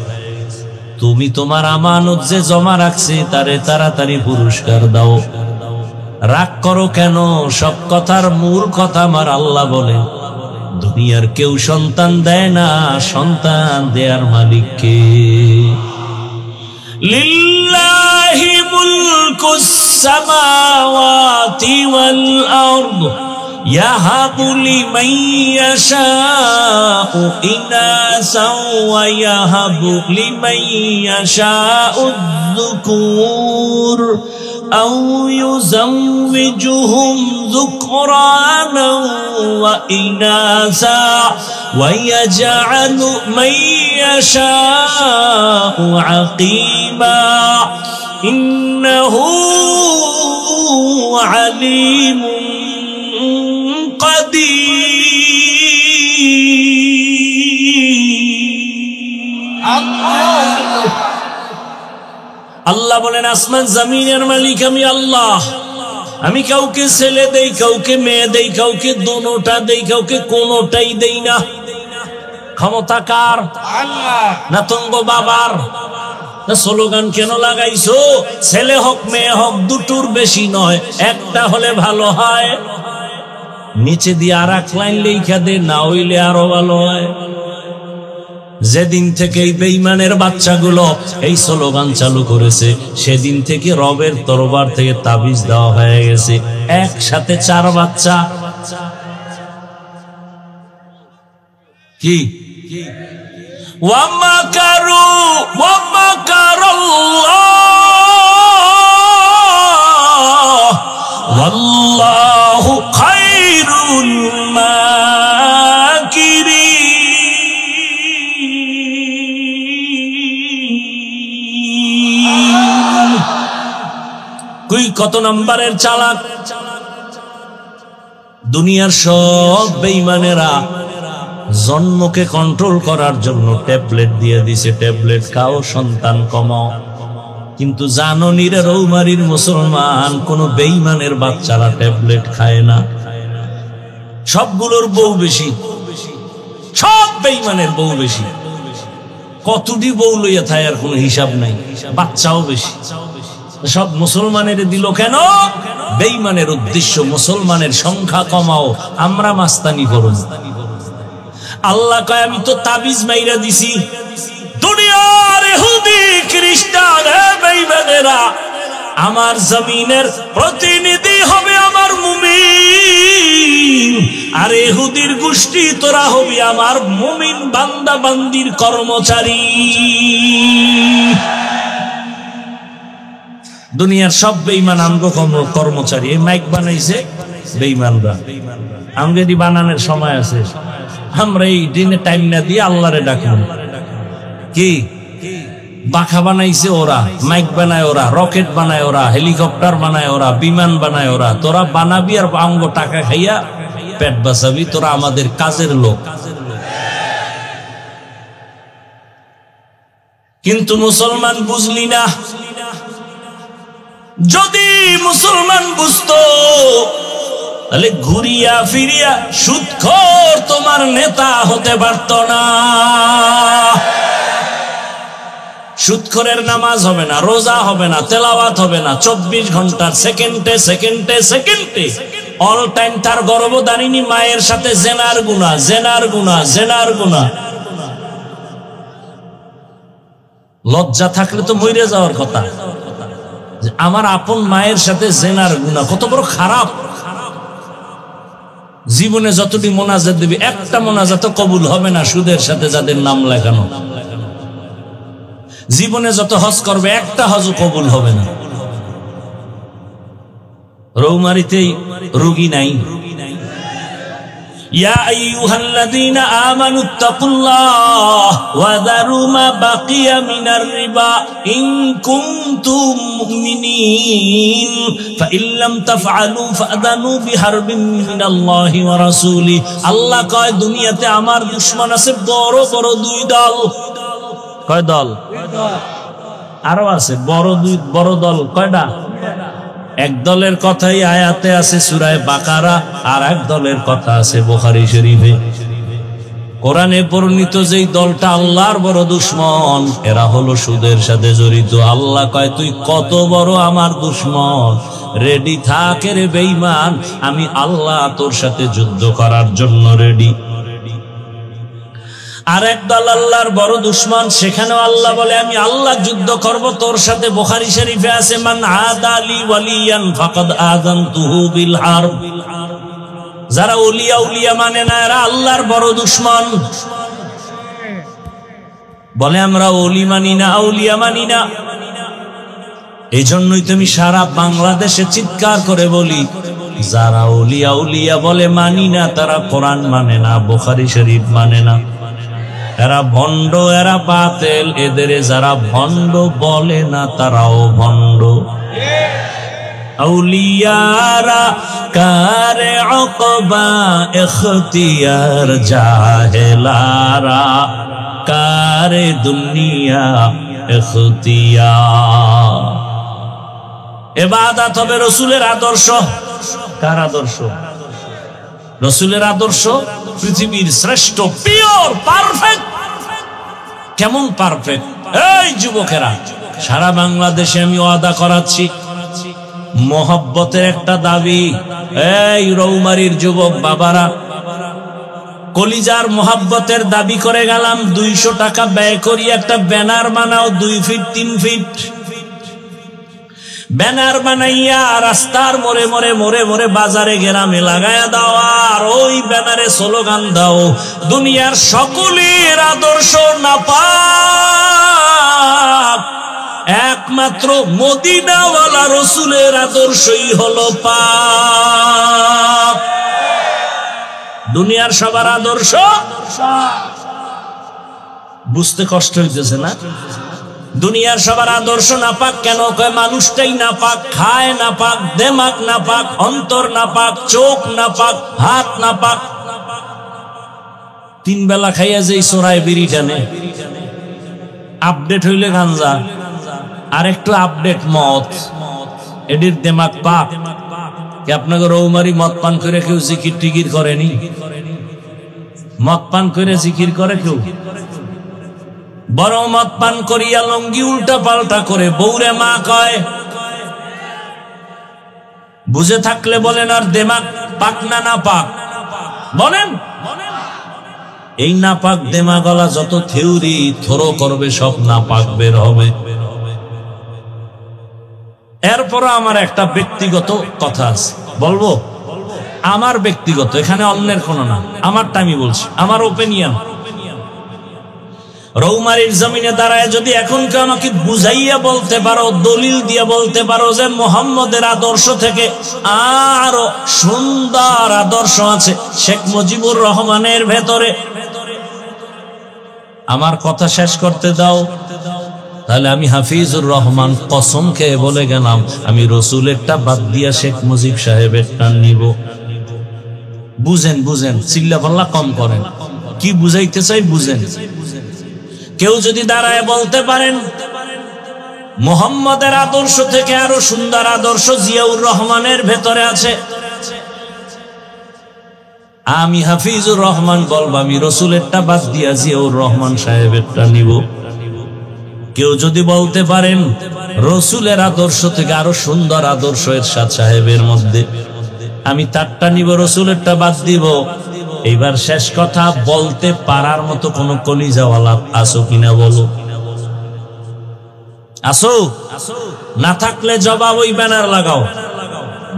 তুমি তোমার আমানত যে জমা রাখছে তারে তাড়াতাড়ি পুরস্কার দাও। রাগ করো কেন? সব কথার মূল কথা আমার আল্লাহ বলেন, দুনিয়ার কেউ সন্তান দেয় না, সন্তান দেয়ার মালিক কে? লিল্লাহি মুলকুস সামাওয়াতি ওয়াল আরদ ইয়াহাবু লিমান ইয়াশাউ ইনাসা ওয়া ইয়াহাবু লিমান ইয়াশাউ যুকুর আও ইউযাওয়িজুহুম যুকরানা ওয়া ইনাসা ওয়া ইয়াজআলু মান ইয়াশাউ আকিমা ইন্নাহু আলিমুন আল্লাহ বলেন, আসমান জমিনের মালিক আমি আল্লাহ। আমি কাউকে ছেলে দেই, কাউকে মেয়ে দেই, কাউকে দোনোটা দেই, কাউকে কোনোটাই দেই না। ক্ষমতা কার? না তঙ্গ বাবার? না স্লোগান কেন লাগাইছো? ছেলে হোক মেয়ে হোক দুটোর বেশি নয়, একটা হলে ভালো হয়। নিচে দিয়ে আর এক লাইন লেখা দে, না হইলে আরো ভালো হয়। যেদিন থেকে এই বেঈমানের বাচ্চাগুলো এই স্লোগান চালু করেছে, সেদিন থেকে রবের তরবার থেকে তাবিজ দেওয়া হয়ে গেছে, একসাথে 4 বাচ্চা। কি ওয়ামাকারু ওয়ামাকারাল্লাহ ওয়াল্লাহু খায়রুল মাকিরিন। কত নম্বরের চালাক! দুনিয়ার সব বেঈমানেরা জন্মকে কন্ট্রোল করার জন্য ট্যাবলেট দিয়ে দিছে, ট্যাবলেট খাও সন্তান কমাও। কিন্তু জানো নিরে রৌমারির মুসলমান কোন বেঈমানের বাচ্চারা ট্যাবলেট খায় না। সবগুলোর বউ বেশি, সব বেঈমানের বউ বেশি। কতটি বউ লইয়া থাই আর কোনো হিসাব নাই, বাচ্চাও বেশি। সব মুসলমানের দিল কেন? বেঈমানের উদ্দেশ্য মুসলমানের সংখ্যা কমাও, আমরা মাস্তানি করুন। আল্লাহ কয় আমি তো তাবিজ মাইরা দিছি, দুনিয়ার ইহুদি খ্রিস্টান বেঈমানেরা আমার জমিনের প্রতিনিধি হবে আমার মুমিন, আর ইহুদির গোষ্ঠী তোরা হবি আমার মুমিন বান্দা বান্দির কর্মচারী। দুনিয়ার সব বেঈমান আমগো কর্মচারী। এই মাইক বানাইছে বেঈমানরা, আমগেদি বানানোর সময় আছে, আমরা এই দিনে টাইম না দিয়ে আল্লাহরে ডাকবো। কি পাখা বানাইছে ওরা, মাইক বানায় ওরা, রকেট বানায় ওরা, হেলিকপ্টার বানায় ওরা, বিমান বানায় ওরা। তোরা বানাবি আর আঙ্গ টাকা খাইয়া পেট বাঁচাবি, তোরা আমাদের কাজের লোক। কিন্তু মুসলমান বুঝলি না। যদি মুসলমান বুঝতো তাহলে ঘুরিয়া ফিরিয়া সুদখোর তোমার নেতা হতে পারত না। সুদখোরের নামাজ হবে না, রোজা হবে না, তেলাওয়াত হবে না, 24 ঘন্টার সেকেন্ডে সেকেন্ডে সেকেন্ডে অল টাইম তার গর্ভধারিণী মায়ের সাথে জেনার গুনাহ, জেনার গুনাহ, জেনার গুনাহ। লজ্জা থাকলে তো মরে যাওয়ার কথা। আমার আপন মায়ের সাথে জেনার গুনাহ কত বড় খারাপ। জীবনে যতটি মোনাজাত দিবি, একটা মোনাজাত কবুল হবে না সুদের সাথে যাদের নাম লেখানো। জীবনে যত হজ করবে, একটা হজও কবুল হবে না। রৌমারিতেই রোগী নাই। ইয়া আইয়ুহাল্লাযীনা আমানুত্তাকুল্লাহ ওয়া যারু মা বাকিয়া মিনার রিবা ইন কুনতুম মুমিনিন ফাইন লাম তাফআলু ফাআযানু বিহারবিন মিনাল্লাহি ওয়া রাসূলি। আল্লাহ কয় দুনিয়াতে আমার দুশমন আছে বড় বড় দুই দল। কয় দল? আরো আছে বড় দল। কয়টা? এক দলের কথাই আয়াতে আছে সূরা বাকারা, আর এক দলের কথা আছে বুখারী শরীফে। কোরআনে বর্ণিত যেই দলটা আল্লাহর বড় দুশমন, এরা হলো সুদের সাথে জড়িত। আল্লাহ কয় তুই কত বড় আমার দুশমন, রেডি থাক রে বেঈমান, আমি আল্লাহ তোর সাথে যুদ্ধ করার জন্য রেডি। আর এক দল আল্লাহর বড় দুশমন, সেখানেও আল্লাহ বলে আমি আল্লাহ যুদ্ধ করব তোর সাথে। বুখারী শরীফে আছে মান আদালি ওয়ালিয়ান ফাকাদ আযানতুহু বিল হারব। যারা উলিয়া মানে না, এরা আল্লাহর বড় দুশমন। বলে আমরা ওলি মানি না, আউলিয়া মানি না। এই জন্যই তুমি সারা বাংলাদেশে চিৎকার করে বলি, যারা উলিয়া বলে মানি না, তারা কোরআন মানে না, বুখারী শরীফ মানে না। এরা ভণ্ড, এরা বাতিল। এদের যারা ভণ্ড বলে না, তারাও ভণ্ড। আউলিয়ারা কারে উকবা ইখতিয়ার, জাহেলারা কারে দুনিয়া ইখতিয়ার। ইবাদত হবে রাসূলের আদর্শ। কার আদর্শ? রাসূলের আদর্শ। পৃথিবীর শ্রেষ্ঠ, পিওর, পারফেক্ট। কেমন পারফেক্ট? এই যুবকেরা, সারা বাংলাদেশে আমি ওয়াদা করাচ্ছি, মোহব্বতের একটা দাবি। এই রৌমারির যুবক বাবারা, কলিজার মোহব্বতের দাবি করে গেলাম, 200 টাকা ব্যয় করি একটা ব্যানার বানাও, 2 ফিট 3 ফিট ব্যানার বানাইয়া রাস্তার মোড়ে মোড়ে মোড়ে মোড়ে বাজারে গ্রামে লাগাইয়া দাও, আর ওই ব্যানারে স্লোগান দাও, দুনিয়ার সকলের আদর্শ নাপাক, একমাত্র মদিনাওয়ালা রাসূলের আদর্শই হলো পাক। দুনিয়ার সবার আদর্শ বুঝতে কষ্ট হইতেছে না? দুনিয়ার সবার আদর্শ নাপাক কেন? কয় মানুষটাই নাপাক, খায় নাপাক, দেমাগ নাপাক, অন্তর নাপাক, চোখ নাপাক, হাত নাপাক। 3 বেলা খাইয়া যেই চোরায় বিড়ি টানে, আপডেট হইলে গাঞ্জা, আর একটু আপডেট মদ, এটির দেমাগ পাক। আপনাকে রৌমারি মদ পান করে কেউ জিকির টিকির করেনি? মদ পান করে জিকির করে কেউ? বড় মদ পান করিয়া লঙ্গি উল্টা পাল্টা করে বউরে মা কয়। বুঝে থাকলে বলেন, আর দেমাগ পাক না পাক বলেন? এই না পাক দেমাগলা যত থিওরি থরো করবে সব না পাক বের হবে। এরপর আমার একটা ব্যক্তিগত কথা আছে, বলবো? আমার ব্যক্তিগত, এখানে অন্যের কোনো না, আমারটা আমি বলছি, আমার ওপিনিয়ন। রৌমারীর জমিনে দাঁড়ায় যদি এখন কেউ আমাকে বুঝাইয়া বলতে পারো, দলিল দিয়ে বলতে পারো যে মুহাম্মদের আদর্শ থেকে আরো সুন্দর আদর্শ আছে শেখ মুজিবুর রহমানের ভেতরে, আমার কথা শেষ করতে দাও, তাহলে আমি হাফিজুর রহমান কসম খেয়ে বলে গেলাম, আমি রসুলেরটা বাদ দিয়া শেখ মুজিব সাহেবেরটা নিব। বুঝেন বুঝেন, চিল্লা পাল্লা কম করেন, কি বুঝাইতে চাই বুঝেন। কেউ যদি দাঁড়ায় বলতে পারেন মুহাম্মদের আদর্শ থেকে আরো সুন্দর আদর্শ জিয়াউর রহমানের ভেতরে আছে, আমি হাফিজুর রহমান বলবো আমি রসুলেরটা বাদ দিয়া জিয়াউর রহমান সাহেবেরটা নিব। কেউ যদি বলতে পারেন রসুলের আদর্শ থেকে আরো সুন্দর আদর্শ এরশাদ সাহেবের মধ্যে, আমি তারটা নিব, রসুলেরটা বাদ দিব। এইবার শেষ কথা বলতে পারার মতো কোন কলিজাওয়ালা আসো কিনা বলো? আসো? না থাকলে জবাব ওই ব্যানার লাগাও,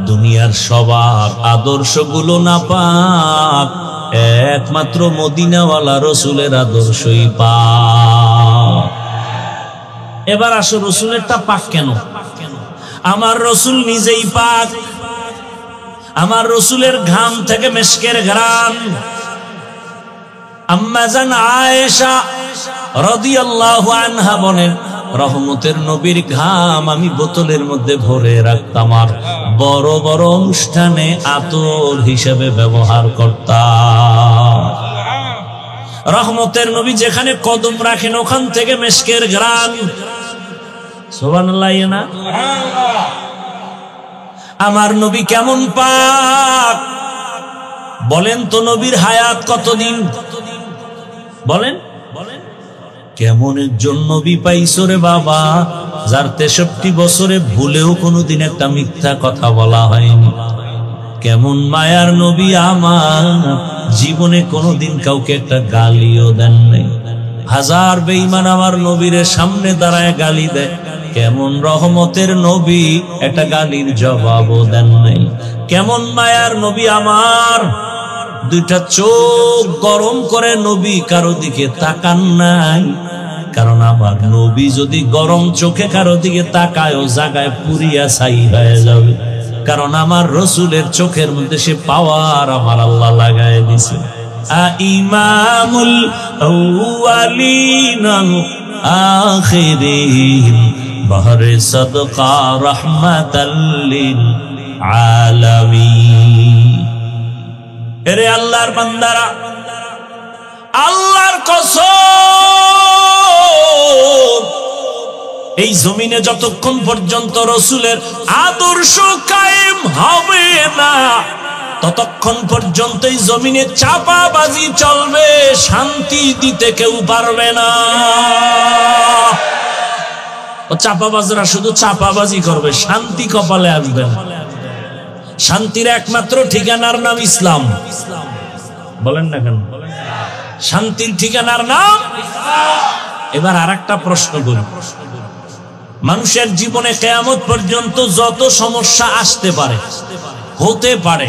দুনিয়ার সবার আদর্শগুলো না পাক, একমাত্র মদিনাওয়ালা রসুলের আদর্শই পাক। এবার আসো, রসুলেরটা পাক কেন? আমার রসুল নিজেই পাক, আমার রসুলের ঘাম থেকে মেশকের ঘ্রাণ। আম্মা জান আয়েশা রাদিয়াল্লাহু আনহা বলেন, রহমতের নবীর ঘাম আমি বোতলের মধ্যে ভরে রাখতাম আর বড় বড় অনুষ্ঠানে আতর হিসেবে ব্যবহার করতাম। রহমতের নবী যেখানে কদম রাখেন ওখান থেকে মেশকের ঘ্রাণ। সুবহানাল্লাহ না? আমার নবী কেমন পাক বলেন তো? নবীর হায়াত কতদিন বলেন? কেমন একজন নবী পাইছো রে বাবা, যার 63 বছরে ভুলেও কোনোদিন একটা মিথ্যা কথা বলা হয়নি। কেমন মায়ার নবী আমার, জীবনে কোনোদিন কাউকে একটা গালিও দেন নাই। হাজার বেঈমান আমার নবীর সামনে দাঁড়ায় গালি দেয়, কেমন রহমতের নবী, একটা গালির জবাবও দেন নাই। কেমন মায়ার নবী আমার, দুইটা চোখ গরম করে নবী কারো দিকে তাকান নাই। কারণ আমার নবী যদি গরম চোখে কারো দিকে তাকায়, ও জায়গায় পুরিয়া ছাই হয়ে যাবে। কারণ আমার রসুলের চোখের মধ্যে সে পাওয়ার আমার আল্লাহ লাগায় দিছে। ইমামুল আউয়ালিন আখিরিন বাহরে সাদকা রাহমাতাল লিল আলামিন। এরে আল্লাহর বান্দারা, আল্লাহর কসম, এই জমিনে যতক্ষণ পর্যন্ত রসুলের আদর্শ কায়েম হবে না, ততক্ষণ পর্যন্ত এই জমিনে চাপাবাজি চলবে, শান্তি দিতে কেউ পারবে না। ও চাপাবাজরা শুধু চাপাবাজি করবে, শান্তি কপালে আসবে না। শান্তির একমাত্র ঠিকানার নাম ইসলাম। বলেন না কেন? শান্তির ঠিকানার নাম। এবার আরেকটা প্রশ্ন করি, মানুষের জীবনে কিয়ামত পর্যন্ত যত সমস্যা আসতে পারে, হতে পারে,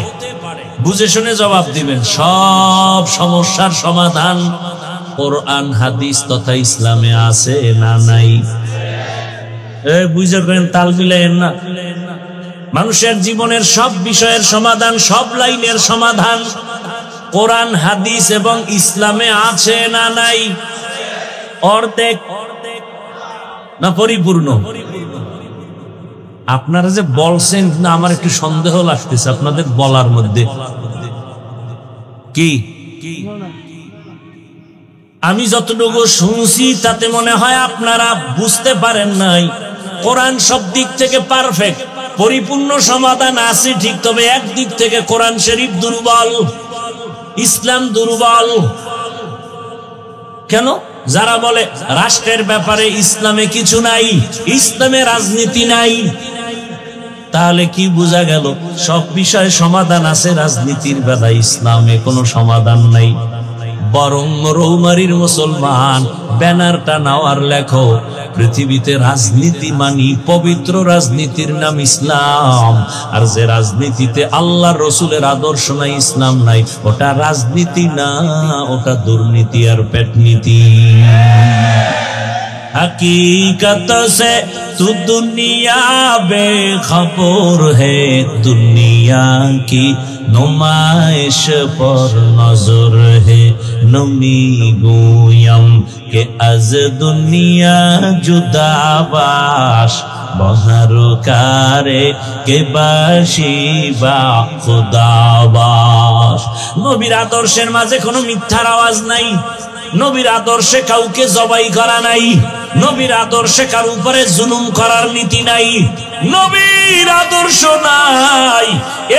বুঝে শুনে জবাব দিবেন। সব সমস্যার সমাধান কোরআন হাদিস তথা ইসলামে আছে না নাই? বুঝে করেন, তাল মিলাইয়েন না। মানুষের জীবনের সব বিষয়ের সমাধান, সব লাইনের সমাধান কোরআন হাদিস এবং ইসলামে আছে না নাই? অর্ধেক না পরিপূর্ণ? আপনারা যে বলছেন না, আমার একটু সন্দেহ লাগতেছে আপনাদের বলার মধ্যে। কি আমি যতটুকু শুনছি তাতে মনে হয় আপনারা বুঝতে পারেন নাই। কোরআন সব দিক থেকে পারফেক্ট, পরিপূর্ণ সমাধান আছে ঠিক, তবে একদিক থেকে কোরআন শরীফ দুর্বল, ইসলাম দুর্বল। কেন? যারা বলে রাষ্ট্রের ব্যাপারে ইসলামে কিছু নাই, ইসলামে রাজনীতি নাই, তাহলে কি বোঝা গেল? সব বিষয়ে সমাধান আছে, রাজনীতির বেলায় ইসলামে কোনো সমাধান নাই। বরং রৌমারীর মুসলমান ব্যানারটা নাও লেখো, পৃথিবীতে রাজনীতি মানি পবিত্র রাজনীতির নাম ইসলাম। আর যে রাজনীতিতে আল্লাহ রসুলের আদর্শ নাই, ইসলাম নাই, ওটা রাজনীতি না, ওটা দুর্নীতি আর পেটনীতি। हकीकत से तू दुनिया बेखबर है, दुनिया की नुमाइश पर नजर है। नमी गोयम के अज दुनिया जुदा बाश, बहर कारे के बाशी बा खुदाबाश। नबीर आदर्शेर माঝে কোনো মিথ্যার আওয়াজ নাই, নবীর আদর্শে কাউকে জবাই করা নাই, নবীর আদর্শে কার উপরে জুলুম করার নীতি নাই, নবীর আদর্শ নাই।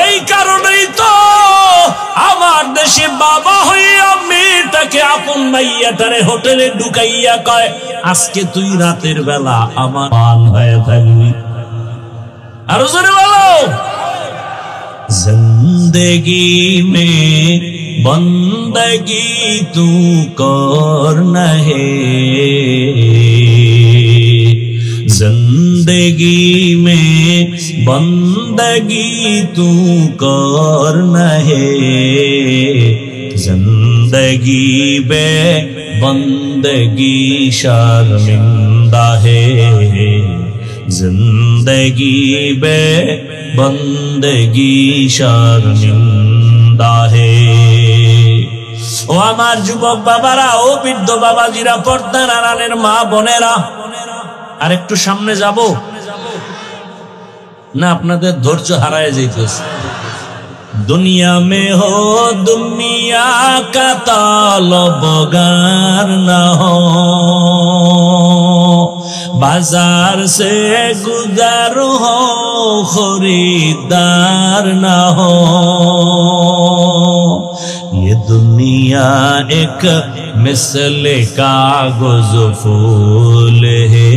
এই কারণেই তো আমার দেশে বাবা হইয়া মেয়েটাকে আপন মাইয়াটারে হোটেলে ঢুকাইয়া কয়, আজকে তুই রাতের বেলা আমার মান হয়ে থাকবি। আরো জোরে বলো। জিন্দেগি মে बंदगी तू करना है, जिंदगी में बंदगी तू करना है। जिंदगी बे बंदगी शर्मिंदा है, जिंदगी बे बंदगी शर्मिंदा है। ও আমার যুবক বাবারা, ও বৃদ্ধ বাবাজিরা, পর্দার আড়ালের মা বোনেরা, আর একটু সামনে যাব না, আপনাদের ধৈর্য হারায় যাইতেছে। दुनिया में हो दुनिया का तालबगार न हो, बाजार से गुजर हो खरीदार न हो। ये दुनिया एक मिसल कागज फूल है,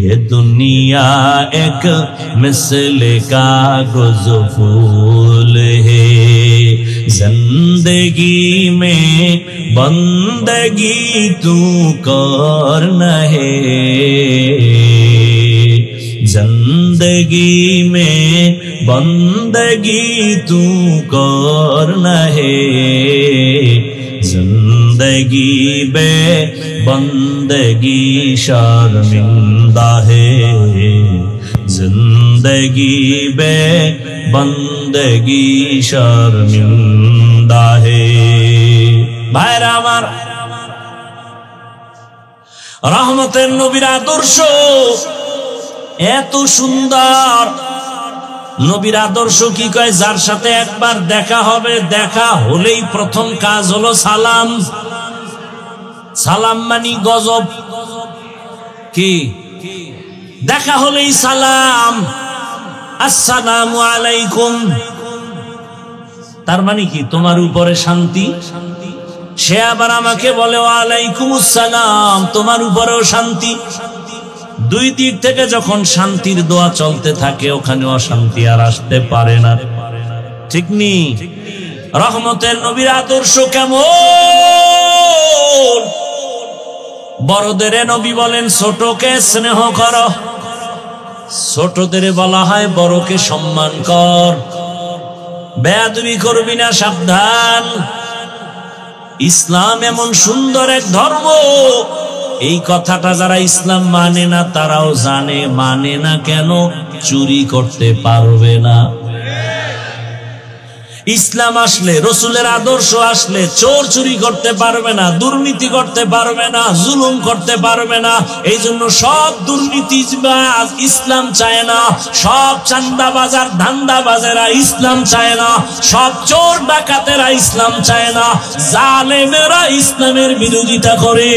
ये दुनिया एक मिसल कागज फूल है। जिंदगी में बंदगी तू करना है, जिंदगी में बंदगी तू करना है। जिंदगी बे बंदगी शर्मिंदा है, जिंदगी बे बंदगी शर्मिंदा है। भाईरा आमार, रहमतेर नबीर आदर्श এত সুন্দর। নবীর আদর্শ কি কয়? যার সাথে একবার দেখা হবে, দেখা হলেই প্রথম কাজ হলো সালাম। সালাম মানি গজব। কি দেখা হলেই সালাম, আসসালামু আলাইকুম। তার মানে কি? তোমার উপরে শান্তি। সে আবার আমাকে বলে ওয়ালাইকুম আসসালাম, তোমার উপরেও শান্তি। দুই দিক থেকে যখন শান্তির দোয়া চলতে থাকে, ওখানে অশান্তি আর আসতে পারে না, ঠিক নি? রহমতের নবীর আদর্শ কেমন? বড়দের নবী বলেন ছোটকে স্নেহ কর, ছোটদের বলা হয় বড়কে সম্মান কর, বেয়াদবি করবি না, সাবধান। ইসলাম এমন সুন্দর এক ধর্ম, এই কথাটা যারা ইসলাম মানে না তারাও জানে। মানে না কেন? চুরি করতে পারবে না। ইসলাম আসলে, রসুলের আদর্শ আসলে চোর চুরি করতে পারবে না, দুর্নীতি করতে পারবে না, জুলুম করতে পারবে না। এই জন্য সব দুর্নীতিবাজ ইসলাম চায় না, সব চান্দাবাজার ধান্দাবাজেরা ইসলাম চায় না, সব চোর ডাকাতেরা ইসলাম চায় না, জালেমেরা ইসলামের বিরোধিতা করে।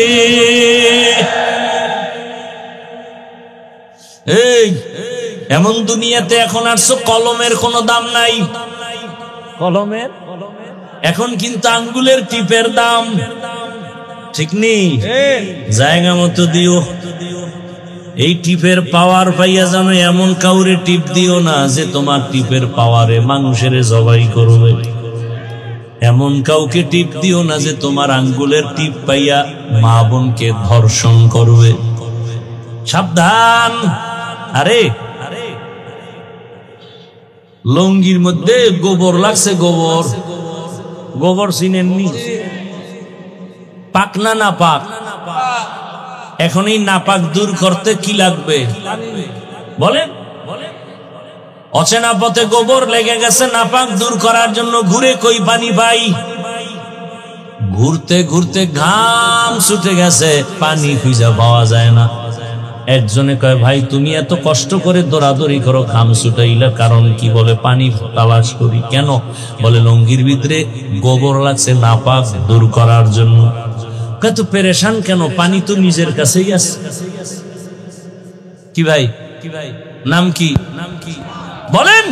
এই এমন দুনিয়াতে এখন আসছো, কলমের কোনো দাম নাই। কলমের এখন কিন্তু আঙ্গুলের টিপের দাম। ঠিক নেই, জায়গা মতো দিও। এই টিপের পাওয়ার পাইয়া জানো এমন কাউরে টিপ দিও না যে তোমার টিপের পাওয়ারে মানুষের জবাই করবে। এমন কাউকে টিপ দিও না যে তোমার আঙ্গুলের টিপ পাইয়া মা বোনকে ধর্ষণ করবে। সাবধান। আরে লঙ্গির মধ্যে গোবর লাগছে, গোবর গোবর চিনেননি? পাক না না পাক? এখন এই নাপাক দূর করতে কি লাগবে বলেন? অচেনা পথে গোবর লেগে গেছে, নাপাক দূর করার জন্য ঘুরে কই পানি পাই? ঘুরতে ঘুরতে ঘাম ছুটে গেছে, পানি খুঁজে পাওয়া যায় না। একজনে কয়, ভাই তুমি এত কষ্ট করে দৌড়াদৌড়ি করো, ঘাম ছুটাইলা কারণ কি? বলে পানি তালাশ করি। কেন? বলে লঙ্গির ভিতরে গোবর লাগছে, নাপাক দূর করার জন্য। কত পেরেশান কেন? পানি তো নিজের কাছেই আছে। কি ভাই, নাম কি বলেন?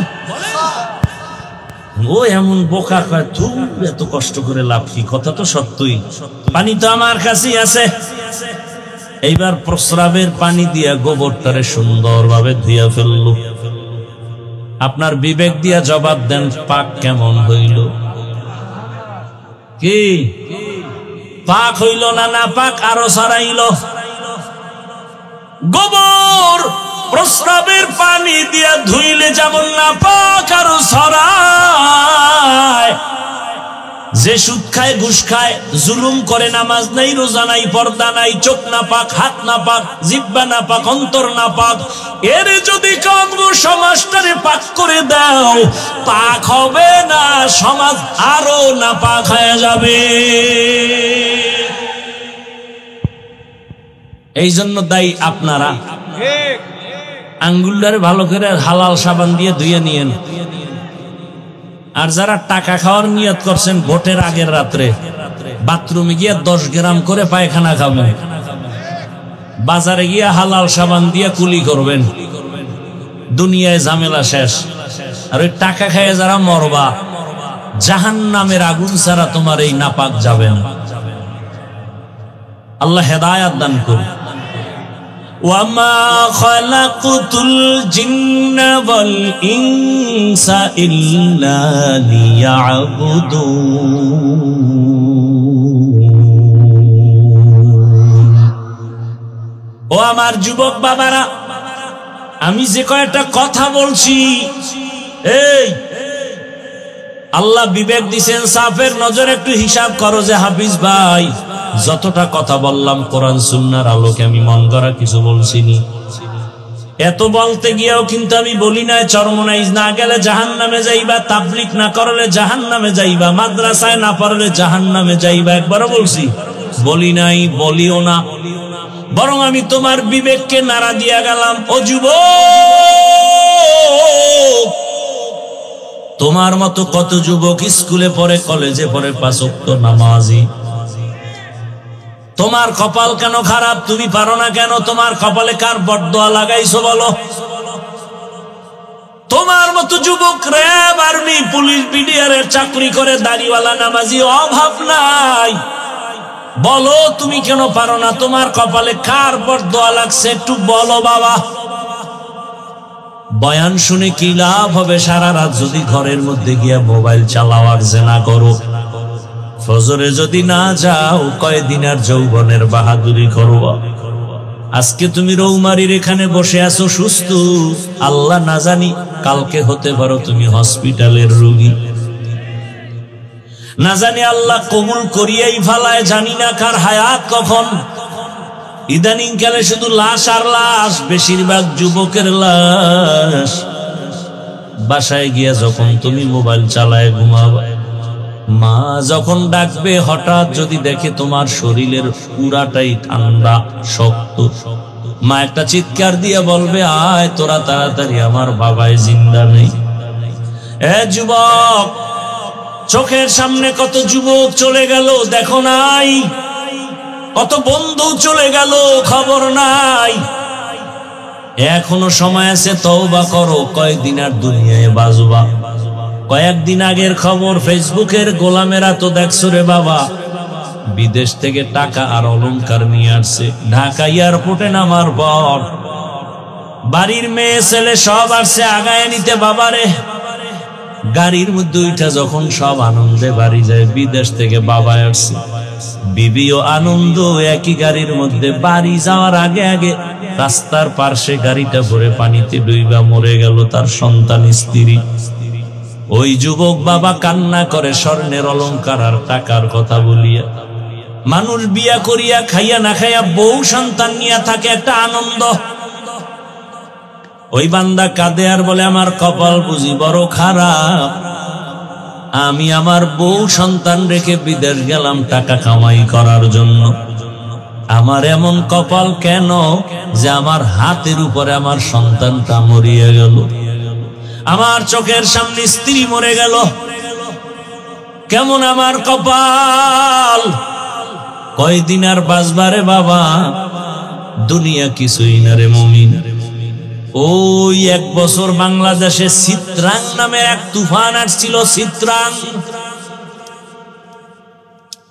ও এমন বোকা, কয় তুই এত কষ্ট করে লাভ কি? কথা তো সত্যই, পানি তো আমার কাছেই আছে। এইবার প্রস্রাবের পানি দিয়া গোবরটারে সুন্দরভাবে ধুইয়া ফেললো। আপনার বিবেক দিয়া জবাব দেন, পাক কেমন হইল? কি পাক হইল না না পাক আরো ছড়াইল? গোবর প্রস্রাবের পানি দিয়া ধুইলে যেমন না পাক আরো ছড়ায়। যে সুদ খায়, ঘুষ খায়, জুলুম করে, নামাজ নাই, রোজা নাই, পর্দা নাই, চোখ না পাক, হাত না পাক, জিহ্বা না পাক, অন্তর না পাক, এর যদি কামু সমাজটারে পাক করে দাও, পাক হবে না, সমাজ আরো না পাক হয়ে যাবে। এই জন্য দায়ী আপনারা। আঙ্গুলটারে ভালো করে হালাল সাবান দিয়ে ধুয়ে নিয়েন। আর যারা টাকা খাওয়ার নিয়ত করছেন, ভোটের আগের রাত্রে বাথরুমে গিয়ে 10 গ্রাম করে পায়খানা খাবেন, বাজারে গিয়ে হালাল সাবান দিয়ে কুলি করবেন, দুনিয়ায় ঝামেলা শেষ। আর ওই টাকা খায় যারা মরবা, জাহান্নামের আগুন ছাড়া তোমার এই নাপাক যাবে না। আল্লাহ হেদায়াত দান করুন। وَمَا خَلَقْتُ الْجِنَّ وَالْإِنسَ إِلَّا لِيَعْبُدُونِ। ও আমার যুবক বাবারা, আমি যে কয়েকটা কথা বলছি, এই আল্লাহ বিবেক দিছেন, সাফের নজর একটু হিসাব করো যে হাফিজ ভাই যতটা কথা বললাম কোরআন সুন্নাহর আলোকে আমি মন গড়া কিছু বলছিনি। এত বলতে গিয়েও কিন্তু আমি বলি নাই চরমনাইজ না গেলে জাহান্নামে যাইবা, তাবলীগ না করলে জাহান্নামে যাইবা, মাদ্রাসায় না পড়লে জাহান্নামে যাইবা, একবারও বলছি? বলি নাই, বলিও না। বরং আমি তোমার বিবেককে নাড়া দিয়া গেলাম, ও যুবক, তোমার মতো কত যুবক স্কুলে পড়ে, কলেজে পড়ে, 5 ওয়াক্ত নামাজি। তোমার কপাল কেন খারাপ? তুমি পারো না কেন? তোমার কপালে কার বরদোয়া লাগাইছো বলো? তোমার মতো যুবক র্যাব, আর্মি, পুলিশ, বিডিআরের চাকরি করে, দাড়িওয়ালা নামাজি, অভাব নাই। বলো তুমি কেন পারো না? তোমার কপালে কার বরদোয়া লাগছে একটু বলো বাবা। বয়ান শুনে কি লাভ হবে? সারা রাত যদি ঘরের মধ্যে গিয়া মোবাইল চালাও আর জেনা করো, ফজরে যদি না যাও, কয়দিন আর যৌবনের বাহাদুরি করো? আজকে তুমি রৌমারির এখানে বসে আছো সুস্থ, আল্লাহ না জানি কালকে হতে পারো তুমি হসপিটালের রোগী। না জানি আল্লাহ কবুল করিয়াই ফালায়, জানি না কার হায়াত কখন। ইদানিং কালে শুধু লাশ আর লাশ, বেশিরভাগ যুবকের লাশ। বাসায় গিয়া যখন তুমি মোবাইল চালায় ঘুমাবা, মা যখন ডাকবে, হঠাৎ যদি দেখে তোমার শরীরের পুরাটাই ঠান্ডা শক্ত, মা একটা চিৎকার দিয়ে বলবে, আয় তোরা তাড়াতাড়ি, আমার বাবাই জিন্দা নেই। এ যুবক, চোখের সামনে কত যুবক চলে গেল দেখো নাই? কত বন্ধু চলে গেল খবর নাই? এখনো সময় আছে, তওবা করো। কয়েকদিন আর দুনিয়ায় বাজবা। কয়েকদিন আগের খবর, ফেসবুকের গোলামেরা তো দেখছো রে বাবা, বিদেশ থেকে টাকা আর অলংকার নিয়ে আসছে। ঢাকা এয়ারপোর্টে নামার পর বাড়ির মেয়ে ছেলে সব আসছে আগায় নিতে বাবারে। গাড়ির মধ্যে উঠা যখন সব আনন্দে বাড়ি যায়, বিদেশ থেকে বাবা আসছে, বিবিও আনন্দ। একই গাড়ির মধ্যে বাড়ি যাওয়ার আগে আগে রাস্তার পার্শ্বে গাড়িটা ভরে পানিতে ডুইবা মরে গেল তার সন্তান স্ত্রী। ওই যুবক বাবা কান্না করে স্বর্ণের অলংকার আর টাকার কথা বলিয়া। মানুষ বিয়া করিয়া খাইয়া না খাইয়া বউ সন্তান নিয়ে থাকে একটা আনন্দ। ওই বান্দা কাঁদে আর বলে আমার কপাল বুঝি বড় খারাপ, আমি আমার বউ সন্তান রেখে বিদেশ গেলাম টাকা কামাই করার জন্য। আমার এমন কপাল কেন যে আমার হাতের উপরে আমার সন্তানটা মরিয়া গেল, আমার চোখের সামনে স্ত্রী মরে গেল, কেমন আমার কপাল। কয়দিন আর বাঁচবারে বাবা, দুনিয়া কিছুই না রে মুমিন। ওই 1 বছর বাংলাদেশে চিত্রাং নামে এক তুফান আসছিল। চিত্রাং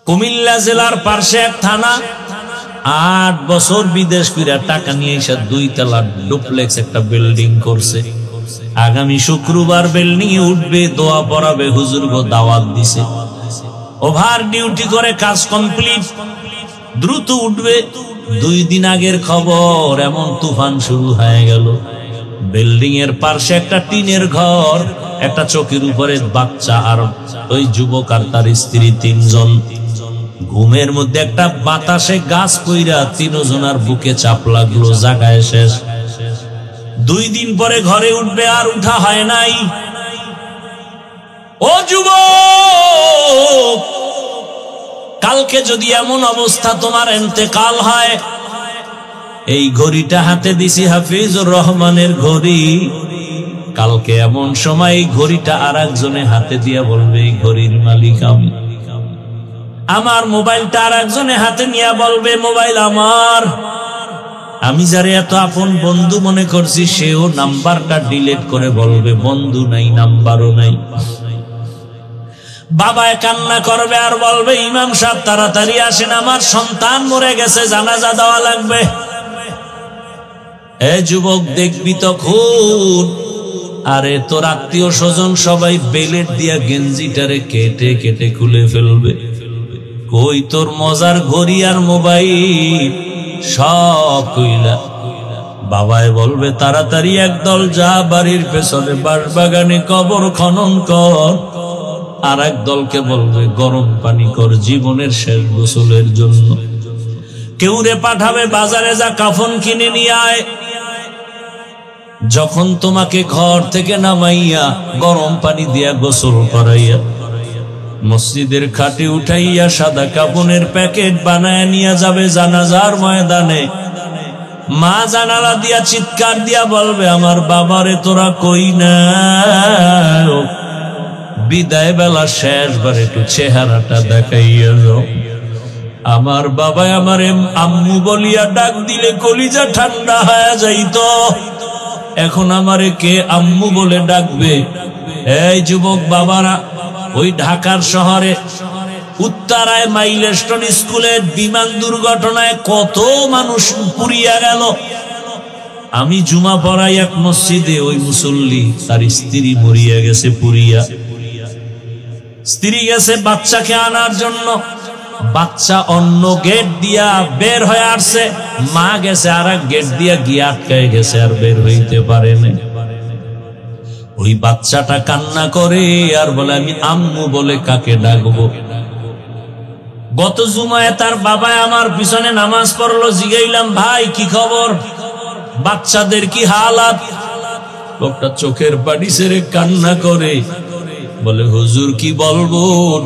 কুমিল্লা জেলার পার্শ্বে এক থানা। 8 বছর বিদেশ ফিরে টাকা নিয়ে এসে 2 তলা ডুপ্লেক্স একটা বিল্ডিং করছে। আগামী শুক্রবার বিল্ডিং এ উঠবে, দোয়া পড়াবে, হুজুরগো দাওয়াত দিছে। ওভার ডিউটি করে কাজ কমপ্লিট, দ্রুত উঠবে। 2 দিন আগের খবর, এমন তুফান শুরু হয়ে গেল। বিল্ডিং এর পাশে একটা টিনের ঘর, একটা চৌকির উপরে বাচ্চা আর ওই যুবক আর তার স্ত্রী 3 জন। ঘুমের মধ্যে একটা বাতাসে গাছ কইরা 3 জনের বুকে চাপ লাগলো, জাগায় শেষ। 2 দিন পরে ঘরে উঠবে, আর উঠা হয় নাই। ও যুবক, কালকে যদি এমন অবস্থা তোমার ইন্তেকাল হয়, এই ঘড়িটা হাতে দিছি হাফিজুর রহমানের ঘড়ি, কালকে এমন সময় এই ঘড়িটা আর একজনে হাতে দিয়া বলবে এই ঘড়ির মালিক আমি। আমার মোবাইলটা আর একজনে হাতে নিয়ে বলবে মোবাইল আমার। আমি যারে এত আপন বন্ধু মনে করছি, সেও নাম্বারটা ডিলিট করে বলবে বন্ধু নাই, নাম্বারও নাই। বাবায় কান্না করবে আর বলবে ইমাম সাহেব তাড়াতাড়ি আসেন, আমার সন্তান মরে গেছে, জানাজা দেওয়া লাগবে। এ যুবক, দেখবি তখন আরে তোর আত্মীয় স্বজন সবাই বেলেট দিয়া গেঞ্জিটারে কেটে কেটে খুলে ফেলবে। কই তোর মজার ঘড়ি আর মোবাইল সব কইলা। বাবায় বলবে তাড়াতাড়ি একদল যা, বাড়ির পেছনে বাঁশবাগানে কবর খনন কর। আর এক দলকে বলবে গরম পানি কর জীবনের শেষ গোসলের জন্য। কেউ রে পাঠাবে বাজারে যা কাফন কিনে নিয়ে আয়। যখন তোমাকে ঘর থেকে নামাইয়া গরম পানি দিয়া গোসল করাইয়া মসজিদের খাটে উঠাইয়া সাদা কাফনের প্যাকেট বানায় নিয়ে যাবে জানাজার ময়দানে, মা জানালা দিয়া চিৎকার দিয়া বলবে আমার বাবারে তোরা কই না, বিদায় বেলা শেষবার একটু চেহারাটা দেখাইয়া যাও। আমার বাবা আমারে আম্মু বলিয়া ডাক দিলে কলিজা ঠান্ডা হয়ে যাইত, এখন আমারে কে আম্মু বলে ডাকবে? এই যুবক বাবারা, ওই ঢাকার শহরে উত্তরায় মাইলস্টোন স্কুলের বিমান দুর্ঘটনায় কত মানুষ পুড়িয়া গেল। আমি জুমা পড়াই এক মসজিদে, ওই মুসল্লি তার স্ত্রী মরিয়া গেছে পুড়িয়া। স্ত্রী গেছে বাচ্চাকে আনার জন্য, বাচ্চা অন্য গেট দিয়া বের হয়ে আসছে, মা গেছে আর এক গেট দিয়া গিয়ে আটকায় গেছে, আর বের হইতে পারে না। ওই বাচ্চাটা কান্না করে আর বলে আমি আম্মু বলে কাকে ডাকবো? গত জুমায় তার বাবা আমার পিছনে নামাজ পড়লো, জিগাইলাম ভাই কি খবর, বাচ্চাদের কি হালাত? লোকটা চোখের পানি ছেড়ে কান্না করে বলে হুজুর কি বলবো,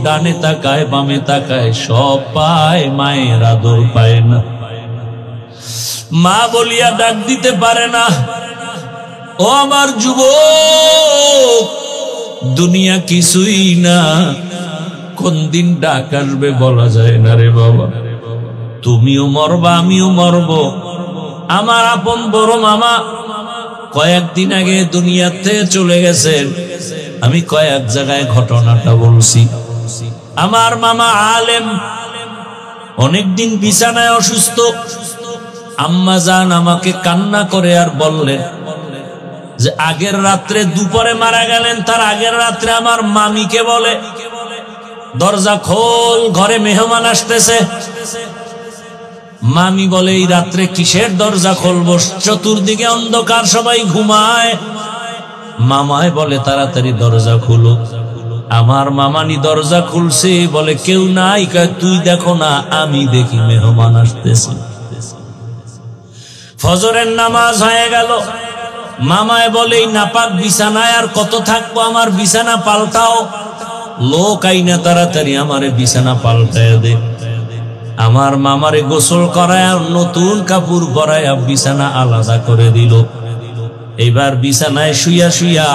ডানে তাকায় বামে তাকায় সব পায়, মায়ের আদর পায় না, মা বলিয়া ডাক দিতে পারে না। ও আমার যুবক, দুনিয়া কিছুই না, কোন দিন ডাক আসবে বলা যায় না রে বাবা। তুমিও মরবা আমিও মরব। আমার আপন বড় মামা কয়েকদিন আগে দুনিয়াতে চলে গেছেন, আমি কয়েক জায়গায় ঘটনাটা বলছি। আমার মামা আলেম, অনেকদিন বিছানায় অসুস্থ। আম্মা জান আমাকে কান্না করে আর বললেন যে আগের রাত্রে দুপুরে মারা গেলেন, তার আগের রাত্রে আমার মামিকে বলে দরজা খোল, ঘরে মেহমান আসতেছে। মামি বলে এই রাত্রে কিসের দরজা খুলবো, চতুর্দিকে অন্ধকার, সবাই ঘুমায়। মামায় বলে তাড়াতাড়ি দরজা খুলো। আমার মামানি দরজা খুলছে, বলে কেউ নাই। কয় তুই দেখো না, আমি দেখি মেহমান আসতেছে। ফজরের নামাজ হয়ে গেল। মামায় বলে এই নাপাক বিছানায় আর কত থাকবো, আমার বিছানা পাল্টাও। লোক আইনা তাড়াতাড়ি আমারে বিছানা পাল্টায় দে। আমার মামারে গোসল করায়, নতুন কাপড় পরায় বিছানা আলাদা করে দিল। এইবার বিছানায় শুইয়া শুইয়া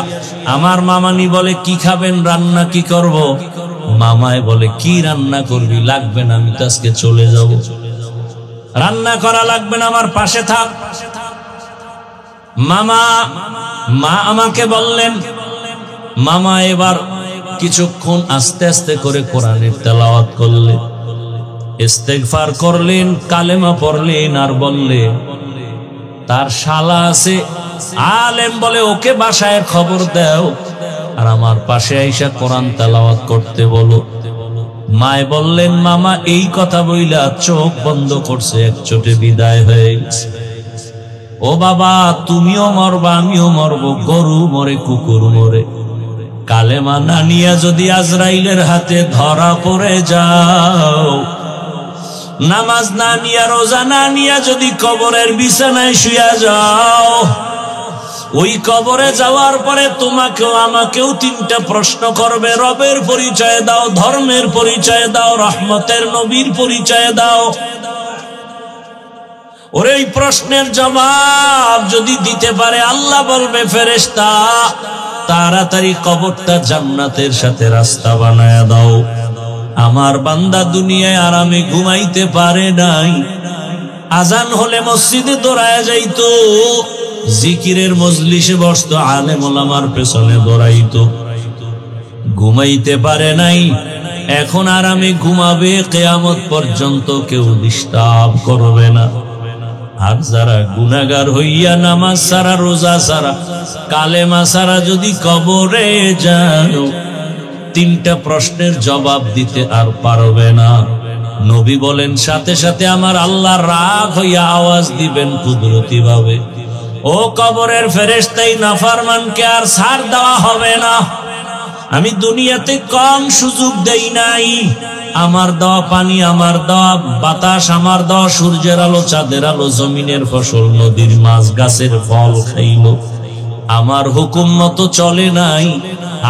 আমার মামানি বলে কি খাবেন, রান্না কি করব? মামায় বলে কি রান্না করবি, লাগবে না, আমি তো আজকে চলে যাব, রান্না করা লাগবে না, আমার পাশে থাক। মা আমাকে বললেন। মামা এবার কিছুক্ষণ আস্তে আস্তে করে কোরআনের তেলাওয়াত করলেন, ইস্তেগফার করলেন, কালেমা পড়লেন, আর বললেন তার শালা আছে আলেম, বলে ওকে বাসায় খবর দাও আর আমার পাশে আইসা কোরআন তেলাওয়াত করতে বলো। মায় বললেন মামা এই কথা বইলা চোখ বন্ধ করছে, একচোটে বিদায় হয়ে গেছে। ও বাবা, তুমিও মরবা, আমিও মরবো, গরু মরে, কুকুর মরে। কালেমা না নিয়া যদি আজরাইলের হাতে ধরা পড়ে যাও, নামাজ না নিয়া, রোজা না নিয়া যদি কবরের বিছানায় শুয়া যাও, ওই কবরে যাওয়ার পরে তোমাকেও আমাকেও তিনটা প্রশ্ন করবে। রবের পরিচয় দাও, ধর্মের পরিচয় দাও, রহমতের নবীর পরিচয় দাও। ওর এই প্রশ্নের জবাব যদি দিতে পারে, আল্লাহ বলবে ফেরেশতা তাড়াতাড়ি কবরটা জান্নাতের সাথে রাস্তা বানায়া দাও। আমার বান্দা দুনিয়ায় আরামে ঘুমাইতে পারে নাই, আজান হলে মসজিদে দৌড়ায় যাইতো, জিকিরের মজলিসে বসতো, আলেম ওলামার পেছনে দৌড়াইতো, ঘুমাইতে পারে নাই। এখন আরামে ঘুমাবে, কিয়ামত পর্যন্ত কেউ ডিস্টার্ব করবে না। আর যারা গুনাহগার হইয়া নামাজ সারা, রোজা সারা, কালেমা সারা যদি কবরে যাও, তিনটা প্রশ্নের জবাব দিতে আর পারবে না। নবী বলেন সাথে সাথে আমার আল্লাহ রাগ হইয়া আওয়াজ দিবেন কুদরতি ভাবে, ও কবরের ফেরেশতাই নাফরমানকে আর ছাড় দেওয়া হবে না। আমি দুনিয়াতে কম সুযোগ দেই নাই, আমার দেওয়া পানি, আমার দেওয়া বাতাস, আমার দেওয়া সূর্যের আলো, চাঁদের আলো, জমিনের ফসল, নদীর মাছ, গাছের ফল খাইল, আমার হুকুম মতো চলে নাই।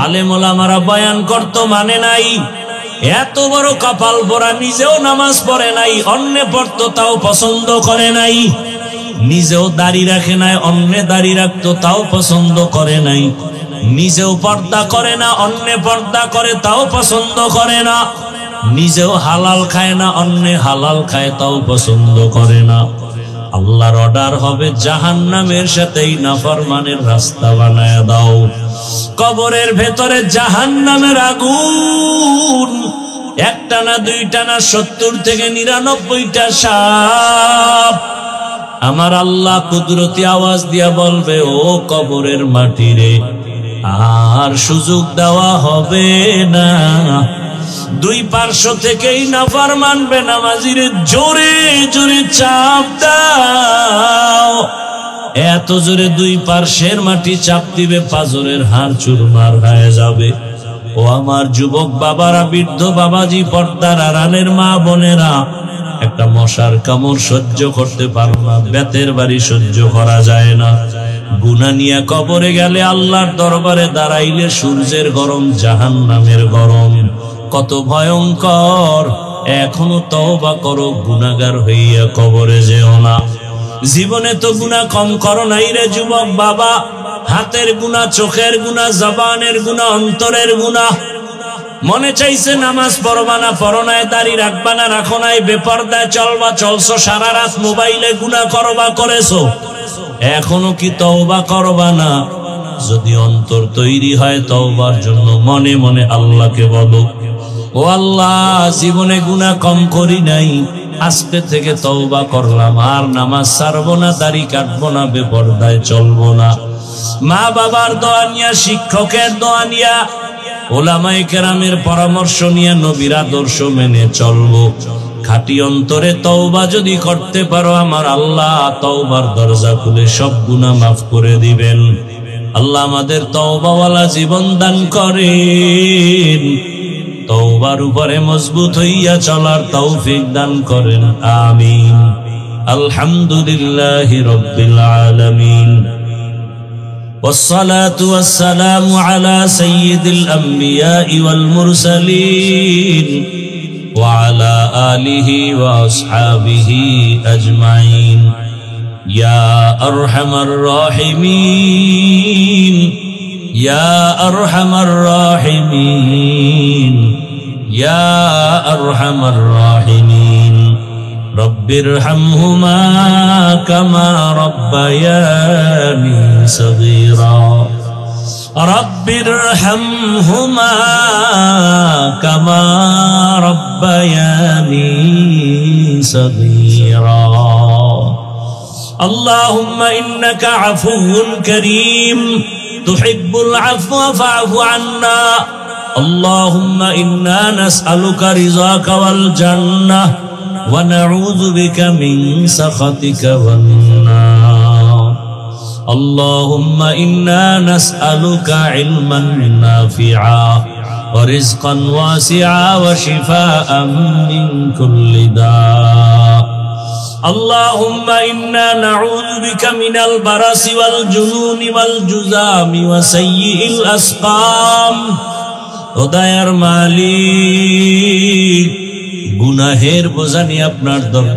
আলেম ওলামারা বয়ান করতো, মানে নাই। এত বড় কপাল পোড়া, নিজেও নামাজ পড়ে নাই, অন্যে পড়তো তাও পছন্দ করে নাই। নিজেও দাড়ি রাখে নাই, অন্যে দাড়ি রাখতো তাও পছন্দ করে নাই। নিজেও পর্দা করে না, অন্যে পর্দা করে তাও পছন্দ করে না। নিজেও হালাল খায় না, অন্যে হালাল খায় তাও পছন্দ করে না। আল্লাহর অর্ডার হবে জাহান্নামের সাথেই নাফরমানের রাস্তা বানায় দাও। কবরের ভেতরে জাহান্নামের আগুন, একটা না দুইটা না 70 থেকে 99টা সাপ। আমার আল্লাহ কুদরতি আওয়াজ দিয়া বলবে, ও কবরের মাটি রে, আর সুযোগ দেওয়া হবে না। দুই পার্শ্ব থেকেই নাফরমান বেনামাজিরে জোরে জোরে চাপ দাও। এত জোরে দুই পার্শ্বের মাটি চাপ দিবে, পাজরের হাড় চুরমার হয়ে যাবে। ও আমার যুবক বাবারা, বৃদ্ধ বাবাজি, পর্দার আড়ালের মা বোনেরা, একটা মশার কামড় সহ্য করতে পারো না, বেতের বাড়ি সহ্য করা যায় না। গুনাহ নিয়ে কবরে গেলে, আল্লাহর দরবারে দাঁড়াইলে সূর্যের গরম, জাহান্নামের গরম কত ভয়ঙ্কর। এখনো তওবা করো, গুনাহগার হইয়া কবরে যেও না। জীবনে তো গুনাহ কম করো নাই রে যুবক বাবা। হাতের গুনাহ, চোখের গুনাহ, জবানের গুনাহ, অন্তরের গুনাহ। মনে চাইছে নামাজ পড়বা না, পড়ো নাই, দাড়ি রাখবা না, রাখো নাই, বেপরদায় চলবা, চলছো, সারা রাত মোবাইলে গুনাহ করবা, করেছো। এখনো কি তওবা করবা না? যদি অন্তর তৈরি হয় তওবার জন্য, মনে মনে আল্লাহকে বলো, ও আল্লাহ, জীবনে গুনাহ কম করি নাই, আজকে থেকে তওবা করলাম, আর নামাজ ছাড়বো না, দাড়ি কাটবো না, বেপরদায় চলবো না। মা বাবার দোয়া নিয়া, শিক্ষকের দোয়া নিয়া, ওলামায়ে কেরামের পরামর্শ নিয়ে নবীর আদর্শ মেনে চলবো। খাঁটি অন্তরে তওবা যদি করতে পারো, আমার আল্লাহ তওবার দরজা খুলে সব গুনাহ মাফ করে দিবেন। আল্লাহ আমাদের তওবাওয়ালা জীবন দান করেন, তওবার উপরে মজবুত হইয়া চলার তৌফিক দান করেন, আমিন। আলহামদুলিল্লাহি রাব্বিল আলামিন, والصلاة والسلام على سيد الأنبياء والمرسلين وعلى آله وأصحابه أجمعين يا أرحم الراحمين يا أرحم الراحمين يا أرحم الراحمين رب ارحمهما كما ربياني صغيرا رب ارحمهما كما ربياني صغيرا اللهم إنك عفو كريم تحب العفو فاعف عنا اللهم إنا نسألك رضاك والجنة ونعوذ بك من سخطك والنار اللهم إنا نسألك علما نافعا ورزقا واسعا وشفاء من كل داء اللهم إنا نعوذ بك من البرص والجنون والجذام وسيء الأسقام خداير مالك গুনাহের বোঝা নিয়ে আপনার দরবারে